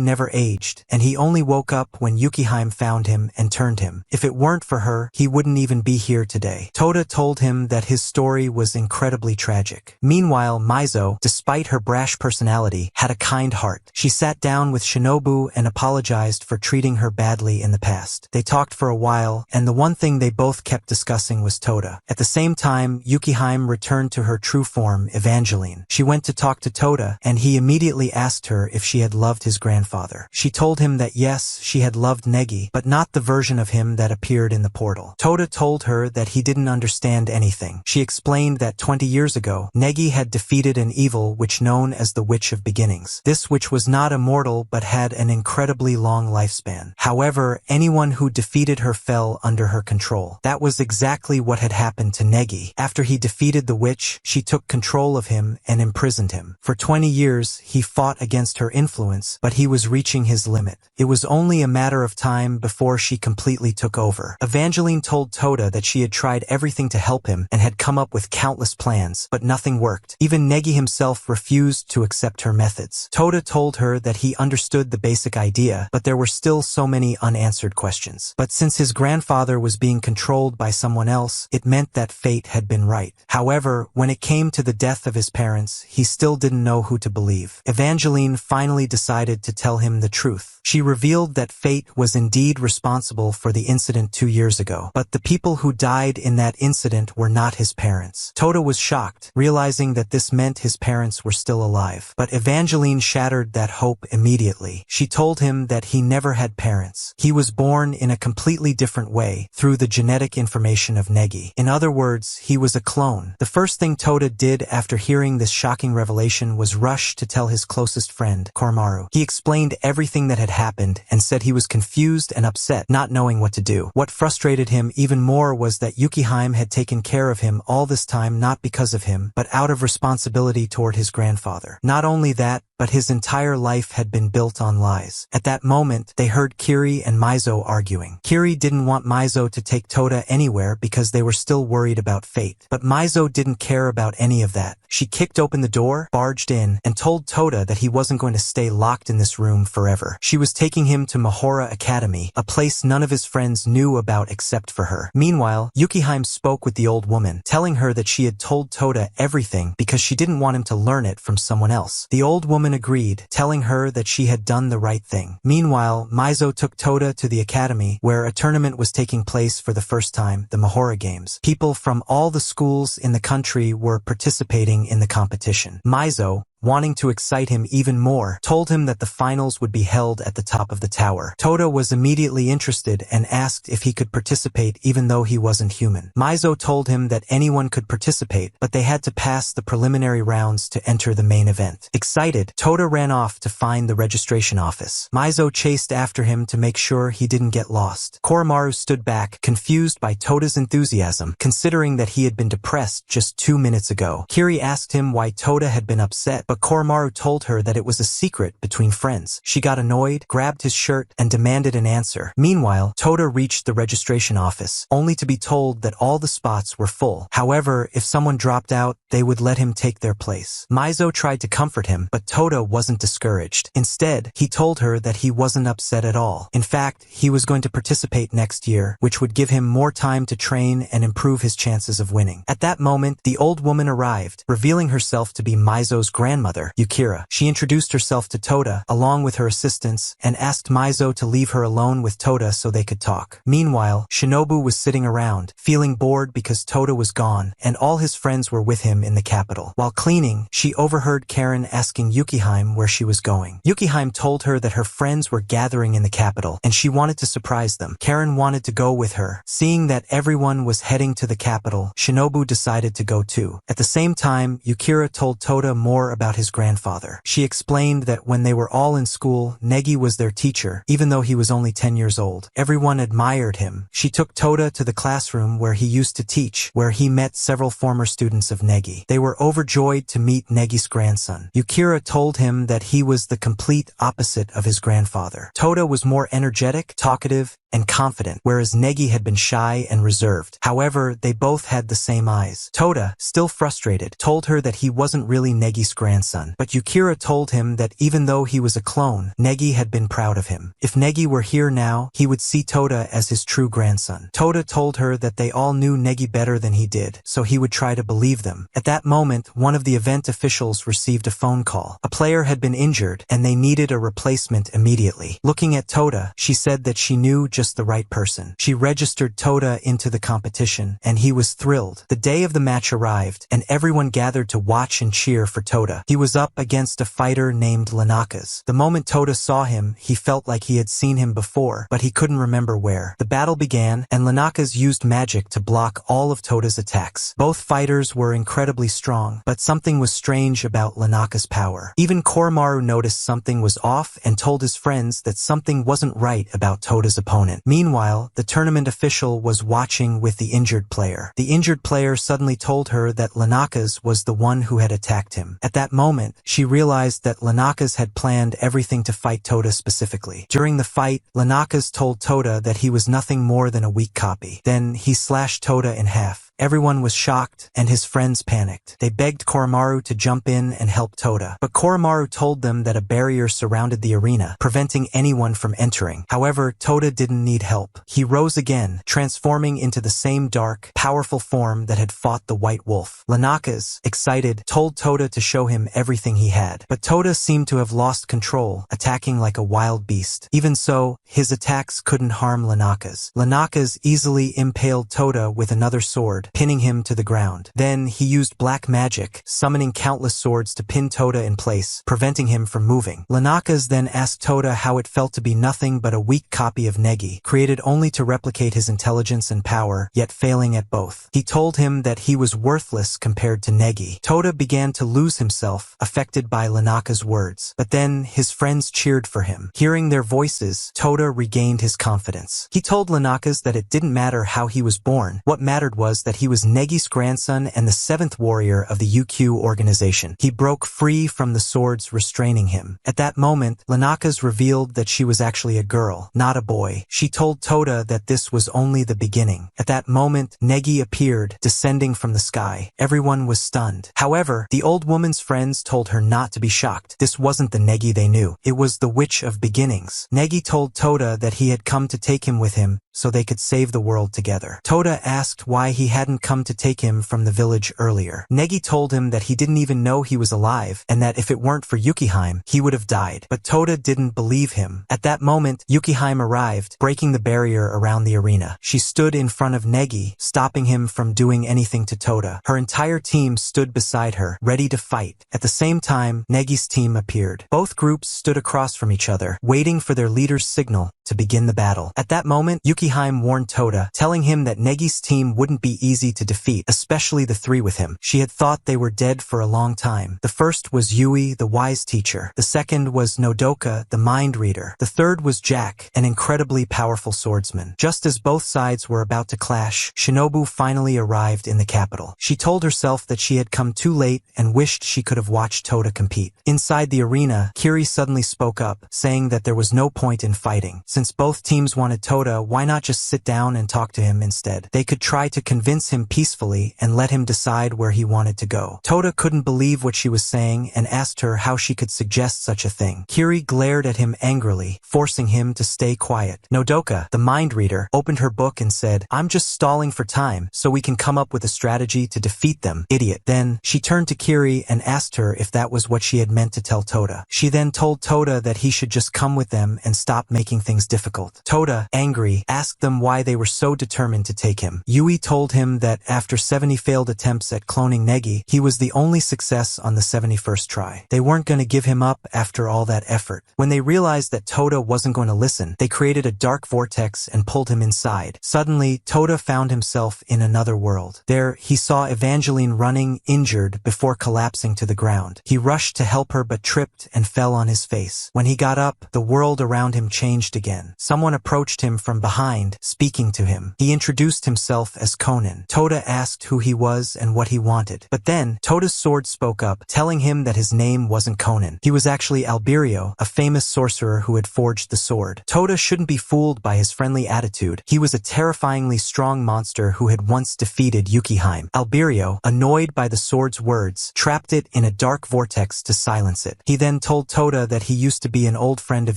never aged, and he only woke up when Yuki-hime found him and turned him. If it weren't for her, he wouldn't even be here today. Toda told him that his story was incredibly tragic. Meanwhile, Maizo, despite her brash personality, had a kind heart. She sat down with Shinobu and apologized for treating her badly in the past. They talked for a while, and the one thing they both kept discussing was Toda. At the same time, Yuki-hime returned to her true form, Evangeline. She went to talk to Toda, and he immediately asked her if she had loved his grandfather. She told him that yes, she had loved Negi, but not the version of him that appeared in the portal. Toda told her that he didn't understand anything. She explained that 20 years ago, Negi had defeated an evil witch known as the Witch of Beginnings. This witch was not immortal but had an incredibly long lifespan. However, anyone who defeated her fell under her control. That was exactly what had happened to Negi. After he defeated the witch, she took control of him and imprisoned him. For 20 years, he fought against her influence, but he was reaching his limit. It was only a matter of time before she completely took over. Evangeline told Toda that she had tried everything to help him and had come up with countless plans, but nothing worked. Even Negi himself refused to accept her methods. Toda told her that he understood the basic idea, but there were still so many unanswered questions. But since his grandfather was being controlled by someone else, it meant that fate had been right. However, when it came to the death of his parents, he still didn't know who to believe. Evangeline finally decided to tell him the truth. She revealed that fate was indeed responsible for the incident 2 years ago, but the people who died in that incident were not his parents. Toda was shocked, realizing that this meant his parents were still alive. But Evangeline shattered that hope immediately. She told him that he never had parents. He was born in a completely different way, through the genetic information of Negi. In other words, he was a clone. The first thing Toda did after hearing this shocking revelation was rush to tell his closest friend, Koromaru. He explained everything that had happened and said he was confused and upset, not knowing what to do. What frustrated him even more was that Yuki-hime had taken care of him all this time not because of him, but out of responsibility toward his grandfather. Not only that, but his entire life had been built on lies. At that moment, they heard Kiri and Maizo arguing. Kiri didn't want Maizo to take Toda anywhere because they were still worried about fate. But Maizo didn't care about any of that. She kicked open the door, barged in, and told Toda that he wasn't going to stay locked in this room forever. She was taking him to Mahora Academy, a place none of his friends knew about except for her. Meanwhile, Yuki-hime spoke with the old woman, telling her that she had told Toda everything because she didn't want him to learn it from someone else. The old woman agreed, telling her that she had done the right thing. Meanwhile, Maizo took Toda to the academy, where a tournament was taking place for the first time, the Mahora Games. People from all the schools in the country were participating in the competition. Maizo, wanting to excite him even more, told him that the finals would be held at the top of the tower. Toda was immediately interested and asked if he could participate even though he wasn't human. Mizo told him that anyone could participate, but they had to pass the preliminary rounds to enter the main event. Excited, Toda ran off to find the registration office. Mizo chased after him to make sure he didn't get lost. Koromaru stood back, confused by Toda's enthusiasm, considering that he had been depressed just 2 minutes ago. Kiri asked him why Toda had been upset, but Koromaru told her that it was a secret between friends. She got annoyed, grabbed his shirt, and demanded an answer. Meanwhile, Toda reached the registration office, only to be told that all the spots were full. However, if someone dropped out, they would let him take their place. Mizo tried to comfort him, but Toda wasn't discouraged. Instead, he told her that he wasn't upset at all. In fact, he was going to participate next year, which would give him more time to train and improve his chances of winning. At that moment, the old woman arrived, revealing herself to be Mizo's grandmother, Yukira. She introduced herself to Toda, along with her assistants, and asked Mizo to leave her alone with Toda so they could talk. Meanwhile, Shinobu was sitting around, feeling bored because Toda was gone, and all his friends were with him in the capital. While cleaning, she overheard Karen asking Yukiheim where she was going. Yukiheim told her that her friends were gathering in the capital, and she wanted to surprise them. Karen wanted to go with her. Seeing that everyone was heading to the capital, Shinobu decided to go too. At the same time, Yukira told Toda more about his grandfather. She explained that when they were all in school, Negi was their teacher, even though he was only 10 years old. Everyone admired him. She took Toda to the classroom where he used to teach, where he met several former students of Negi. They were overjoyed to meet Negi's grandson. Yukira told him that he was the complete opposite of his grandfather. Toda was more energetic, talkative, and confident, whereas Negi had been shy and reserved. However, they both had the same eyes. Toda, still frustrated, told her that he wasn't really Negi's grandson, but Yukira told him that even though he was a clone, Negi had been proud of him. If Negi were here now, he would see Toda as his true grandson. Toda told her that they all knew Negi better than he did, so he would try to believe them. At that moment, one of the event officials received a phone call. A player had been injured, and they needed a replacement immediately. Looking at Toda, she said that she knew just the right person. She registered Toda into the competition, and he was thrilled. The day of the match arrived, and everyone gathered to watch and cheer for Toda. He was up against a fighter named Lanakas. The moment Toda saw him, he felt like he had seen him before, but he couldn't remember where. The battle began, and Lanakas used magic to block all of Toda's attacks. Both fighters were incredibly strong, but something was strange about Lanaka's power. Even Koromaru noticed something was off and told his friends that something wasn't right about Toda's opponent. Meanwhile, the tournament official was watching with the injured player. The injured player suddenly told her that Lanakas was the one who had attacked him. At that moment, she realized that Lanakas had planned everything to fight Toda specifically. During the fight, Lanakas told Toda that he was nothing more than a weak copy. Then he slashed Toda in half. Everyone was shocked, and his friends panicked. They begged Koromaru to jump in and help Toda, but Koromaru told them that a barrier surrounded the arena, preventing anyone from entering. However, Toda didn't need help. He rose again, transforming into the same dark, powerful form that had fought the White Wolf. Lanakas, excited, told Toda to show him everything he had, but Toda seemed to have lost control, attacking like a wild beast. Even so, his attacks couldn't harm Lanakas. Lanakas easily impaled Toda with another sword, pinning him to the ground. Then he used black magic, summoning countless swords to pin Toda in place, preventing him from moving. Lanakas then asked Toda how it felt to be nothing but a weak copy of Negi, created only to replicate his intelligence and power, yet failing at both. He told him that he was worthless compared to Negi. Toda began to lose himself, affected by Lanaka's words. But then his friends cheered for him. Hearing their voices, Toda regained his confidence. He told Lanakas that it didn't matter how he was born. What mattered was that he was Negi's grandson and the 7th warrior of the Yuku organization. He broke free from the swords restraining him. At that moment, Lanakas revealed that she was actually a girl, not a boy. She told Toda that this was only the beginning. At that moment, Negi appeared, descending from the sky. Everyone was stunned. However, the old woman's friends told her not to be shocked. This wasn't the Negi they knew. It was the Witch of Beginnings. Negi told Toda that he had come to take him with him, so they could save the world together. Toda asked why he hadn't come to take him from the village earlier. Negi told him that he didn't even know he was alive, and that if it weren't for Yukiheim, he would have died. But Toda didn't believe him. At that moment, Yukiheim arrived, breaking the barrier around the arena. She stood in front of Negi, stopping him from doing anything to Toda. Her entire team stood beside her, ready to fight. At the same time, Negi's team appeared. Both groups stood across from each other, waiting for their leader's signal to begin the battle. At that moment, Yukiheim warned Toda, telling him that Negi's team wouldn't be easy to defeat, especially the three with him. She had thought they were dead for a long time. The first was Yui, the wise teacher. The second was Nodoka, the mind reader. The third was Jack, an incredibly powerful swordsman. Just as both sides were about to clash, Shinobu finally arrived in the capital. She told herself that she had come too late and wished she could have watched Toda compete. Inside the arena, Kiri suddenly spoke up, saying that there was no point in fighting. Since both teams wanted Toda, why not just sit down and talk to him instead? They could try to convince him peacefully and let him decide where he wanted to go. Toda couldn't believe what she was saying and asked her how she could suggest such a thing. Kiri glared at him angrily, forcing him to stay quiet. Nodoka, the mind reader, opened her book and said, "I'm just stalling for time so we can come up with a strategy to defeat them, idiot." Then, she turned to Kiri and asked her if that was what she had meant to tell Toda. She then told Toda that he should just come with them and stop making things difficult. Toda, angry, asked them why they were so determined to take him. Yui told him that after 70 failed attempts at cloning Negi, he was the only success on the 71st try. They weren't going to give him up after all that effort. When they realized that Toda wasn't going to listen, they created a dark vortex and pulled him inside. Suddenly, Toda found himself in another world. There, he saw Evangeline running, injured, before collapsing to the ground. He rushed to help her but tripped and fell on his face. When he got up, the world around him changed again. Someone approached him from behind, speaking to him. He introduced himself as Conan. Toda asked who he was and what he wanted. But then, Toda's sword spoke up, telling him that his name wasn't Conan. He was actually Alberio, a famous sorcerer who had forged the sword. Toda shouldn't be fooled by his friendly attitude. He was a terrifyingly strong monster who had once defeated Yukiheim. Alberio, annoyed by the sword's words, trapped it in a dark vortex to silence it. He then told Toda that he used to be an old friend of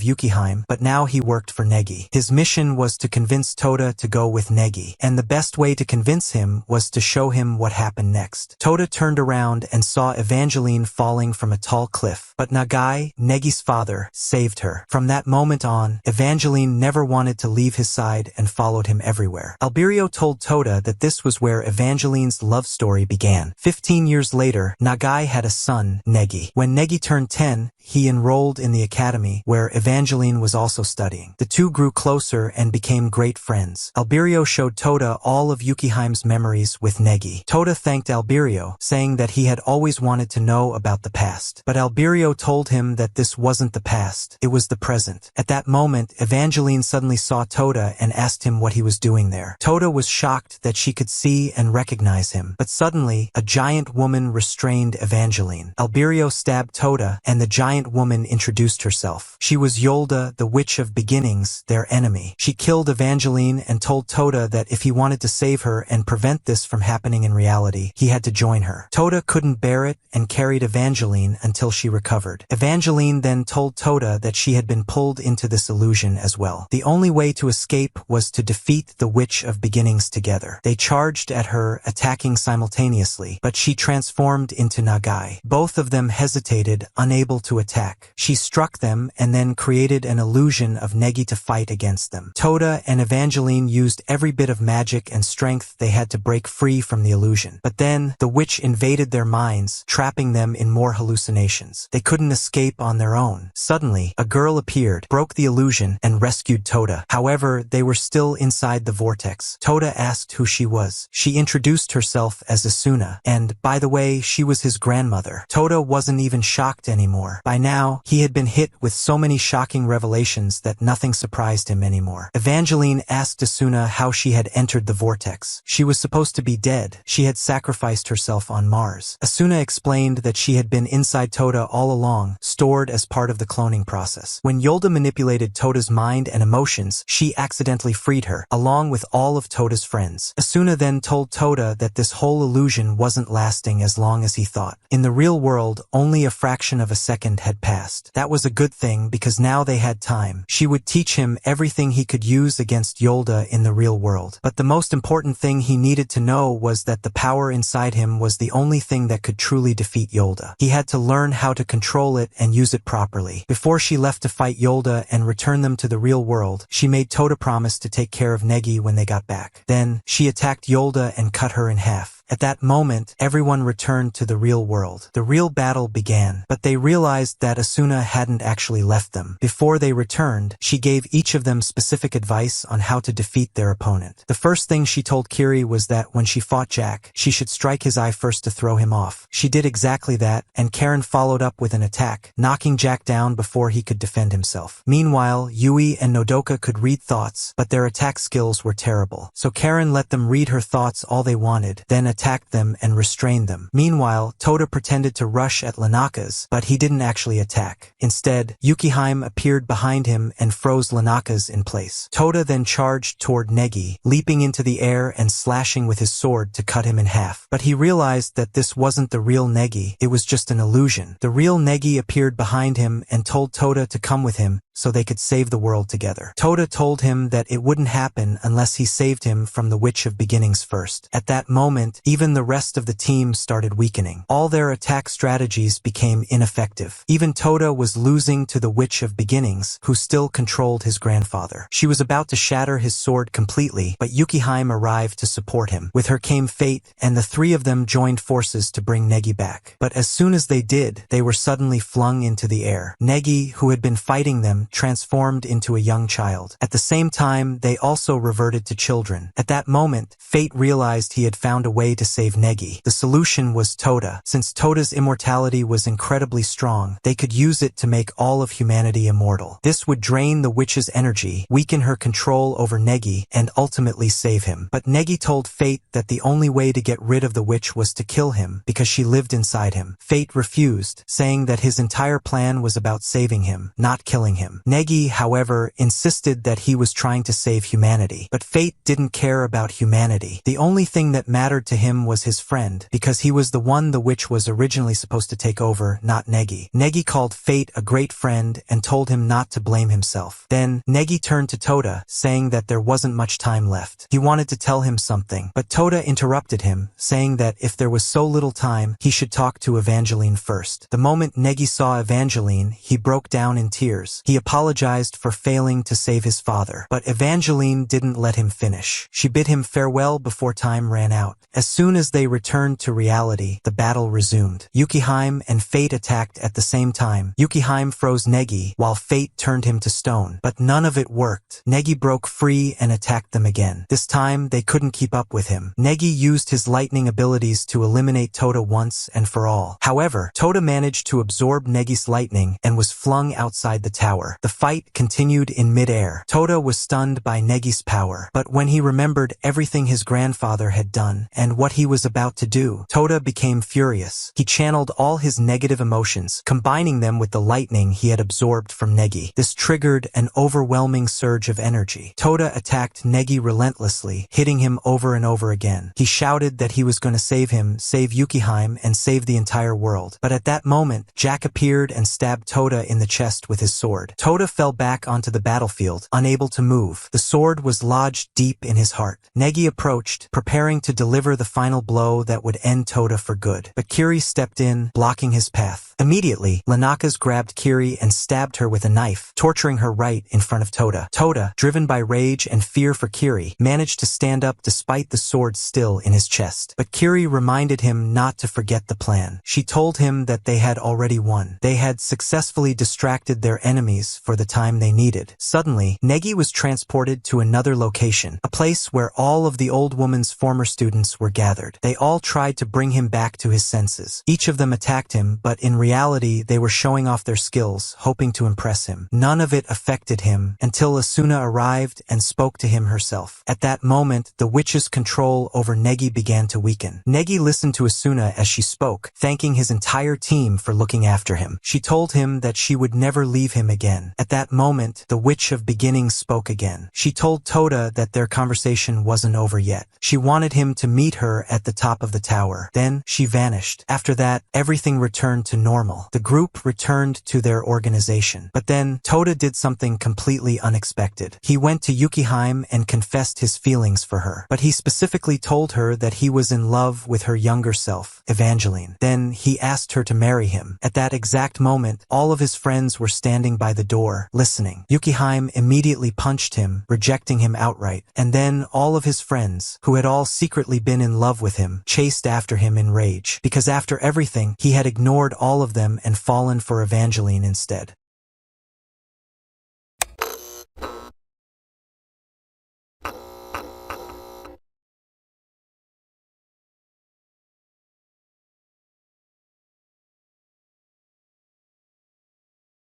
Yukiheim, but now he worked for Negi. His mission was to convince Toda to go with Negi, and the best way to convince him was to show him what happened next. Toda turned around and saw Evangeline falling from a tall cliff, but Nagai, Negi's father, saved her. From that moment on, Evangeline never wanted to leave his side and followed him everywhere. Alberio told Toda that this was where Evangeline's love story began. 15 years later, Nagai had a son, Negi. When Negi turned 10, he enrolled in the academy, where Evangeline was also studying. The two grew closer and became great friends. Alberio showed Toda all of Yukiheim's memories with Negi. Toda thanked Alberio, saying that he had always wanted to know about the past. But Alberio told him that this wasn't the past, it was the present. At that moment, Evangeline suddenly saw Toda and asked him what he was doing there. Toda was shocked that she could see and recognize him, but suddenly, a giant woman restrained Evangeline. Alberio stabbed Toda, and the giant woman introduced herself. She was Yolda, the Witch of Beginnings, their enemy. She killed Evangeline and told Toda that if he wanted to save her and prevent this from happening in reality, he had to join her. Toda couldn't bear it and carried Evangeline until she recovered. Evangeline then told Toda that she had been pulled into this illusion as well. The only way to escape was to defeat the Witch of Beginnings together. They charged at her, attacking simultaneously, but she transformed into Nagai. Both of them hesitated, unable to attack. She struck them and then created an illusion of Negi to fight against them. Toda and Evangeline used every bit of magic and strength they had to break free from the illusion. But then, the witch invaded their minds, trapping them in more hallucinations. They couldn't escape on their own. Suddenly, a girl appeared, broke the illusion, and rescued Toda. However, they were still inside the vortex. Toda asked who she was. She introduced herself as Asuna, and, by the way, she was his grandmother. Toda wasn't even shocked anymore. By now, he had been hit with so many shocking revelations that nothing surprised him anymore. Evangeline asked Asuna how she had entered the vortex. She was supposed to be dead. She had sacrificed herself on Mars. Asuna explained that she had been inside Toda all along, stored as part of the cloning process. When Yolda manipulated Toda's mind and emotions, she accidentally freed her, along with all of Toda's friends. Asuna then told Toda that this whole illusion wasn't lasting as long as he thought. In the real world, only a fraction of a second happened had passed. That was a good thing because now they had time. She would teach him everything he could use against Yolda in the real world. But the most important thing he needed to know was that the power inside him was the only thing that could truly defeat Yolda. He had to learn how to control it and use it properly. Before she left to fight Yolda and return them to the real world, she made Toda promise to take care of Negi when they got back. Then, she attacked Yolda and cut her in half. At that moment, everyone returned to the real world. The real battle began, but they realized that Asuna hadn't actually left them. Before they returned, she gave each of them specific advice on how to defeat their opponent. The first thing she told Kiri was that when she fought Jack, she should strike his eye first to throw him off. She did exactly that, and Karen followed up with an attack, knocking Jack down before he could defend himself. Meanwhile, Yui and Nodoka could read thoughts, but their attack skills were terrible. So Karen let them read her thoughts all they wanted, then attacked them and restrained them. Meanwhile, Toda pretended to rush at Lanaka's, but he didn't actually attack. Instead, Yukiheim appeared behind him and froze Lanaka's in place. Toda then charged toward Negi, leaping into the air and slashing with his sword to cut him in half. But he realized that this wasn't the real Negi, it was just an illusion. The real Negi appeared behind him and told Toda to come with him so they could save the world together. Toda told him that it wouldn't happen unless he saved him from the Witch of Beginnings first. At that moment, even the rest of the team started weakening. All their attack strategies became ineffective. Even Toda was losing to the Witch of Beginnings, who still controlled his grandfather. She was about to shatter his sword completely, but Yukiheim arrived to support him. With her came Fate, and the three of them joined forces to bring Negi back. But as soon as they did, they were suddenly flung into the air. Negi, who had been fighting them, transformed into a young child. At the same time, they also reverted to children. At that moment, Fate realized he had found a way to save Negi. The solution was Toda. Since Toda's immortality was incredibly strong, they could use it to make all of humanity immortal. This would drain the witch's energy, weaken her control over Negi, and ultimately save him. But Negi told Fate that the only way to get rid of the witch was to kill him, because she lived inside him. Fate refused, saying that his entire plan was about saving him, not killing him. Negi, however, insisted that he was trying to save humanity. But Fate didn't care about humanity. The only thing that mattered to him was his friend, because he was the one the witch was originally supposed to take over, not Negi. Negi called Fate a great friend and told him not to blame himself. Then, Negi turned to Toda, saying that there wasn't much time left. He wanted to tell him something, but Toda interrupted him, saying that if there was so little time, he should talk to Evangeline first. The moment Negi saw Evangeline, he broke down in tears. He apologized for failing to save his father, but Evangeline didn't let him finish. She bid him farewell before time ran out. As soon as they returned to reality, the battle resumed. Yukiheim and Fate attacked at the same time. Yukiheim froze Negi, while Fate turned him to stone. But none of it worked. Negi broke free and attacked them again. This time, they couldn't keep up with him. Negi used his lightning abilities to eliminate Toda once and for all. However, Toda managed to absorb Negi's lightning and was flung outside the tower. The fight continued in mid-air. Toda was stunned by Negi's power, but when he remembered everything his grandfather had done and what he was about to do, Toda became furious. He channeled all his negative emotions, combining them with the lightning he had absorbed from Negi. This triggered an overwhelming surge of energy. Toda attacked Negi relentlessly, hitting him over and over again. He shouted that he was going to save him, save Yukiheim, and save the entire world. But at that moment, Jack appeared and stabbed Toda in the chest with his sword. Toda fell back onto the battlefield, unable to move. The sword was lodged deep in his heart. Negi approached, preparing to deliver the final blow that would end Toda for good. But Kiri stepped in, blocking his path. Immediately, Lanakas grabbed Kiri and stabbed her with a knife, torturing her right in front of Toda. Toda, driven by rage and fear for Kiri, managed to stand up despite the sword still in his chest. But Kiri reminded him not to forget the plan. She told him that they had already won. They had successfully distracted their enemies for the time they needed. Suddenly, Negi was transported to another location, a place where all of the old woman's former students were gathered. They all tried to bring him back to his senses. Each of them attacked him, but in reality, they were showing off their skills, hoping to impress him. None of it affected him until Asuna arrived and spoke to him herself. At that moment, the witch's control over Negi began to weaken. Negi listened to Asuna as she spoke, thanking his entire team for looking after him. She told him that she would never leave him again. At that moment, the Witch of Beginnings spoke again. She told Toda that their conversation wasn't over yet. She wanted him to meet her her at the top of the tower. Then she vanished. After that, everything returned to normal. The group returned to their organization. But then, Toda did something completely unexpected. He went to Yukiheim and confessed his feelings for her. But he specifically told her that he was in love with her younger self, Evangeline. Then he asked her to marry him. At that exact moment, all of his friends were standing by the door, listening. Yukiheim immediately punched him, rejecting him outright. And then all of his friends, who had all secretly been in love with him, chased after him in rage. Because after everything, he had ignored all of them and fallen for Evangeline instead.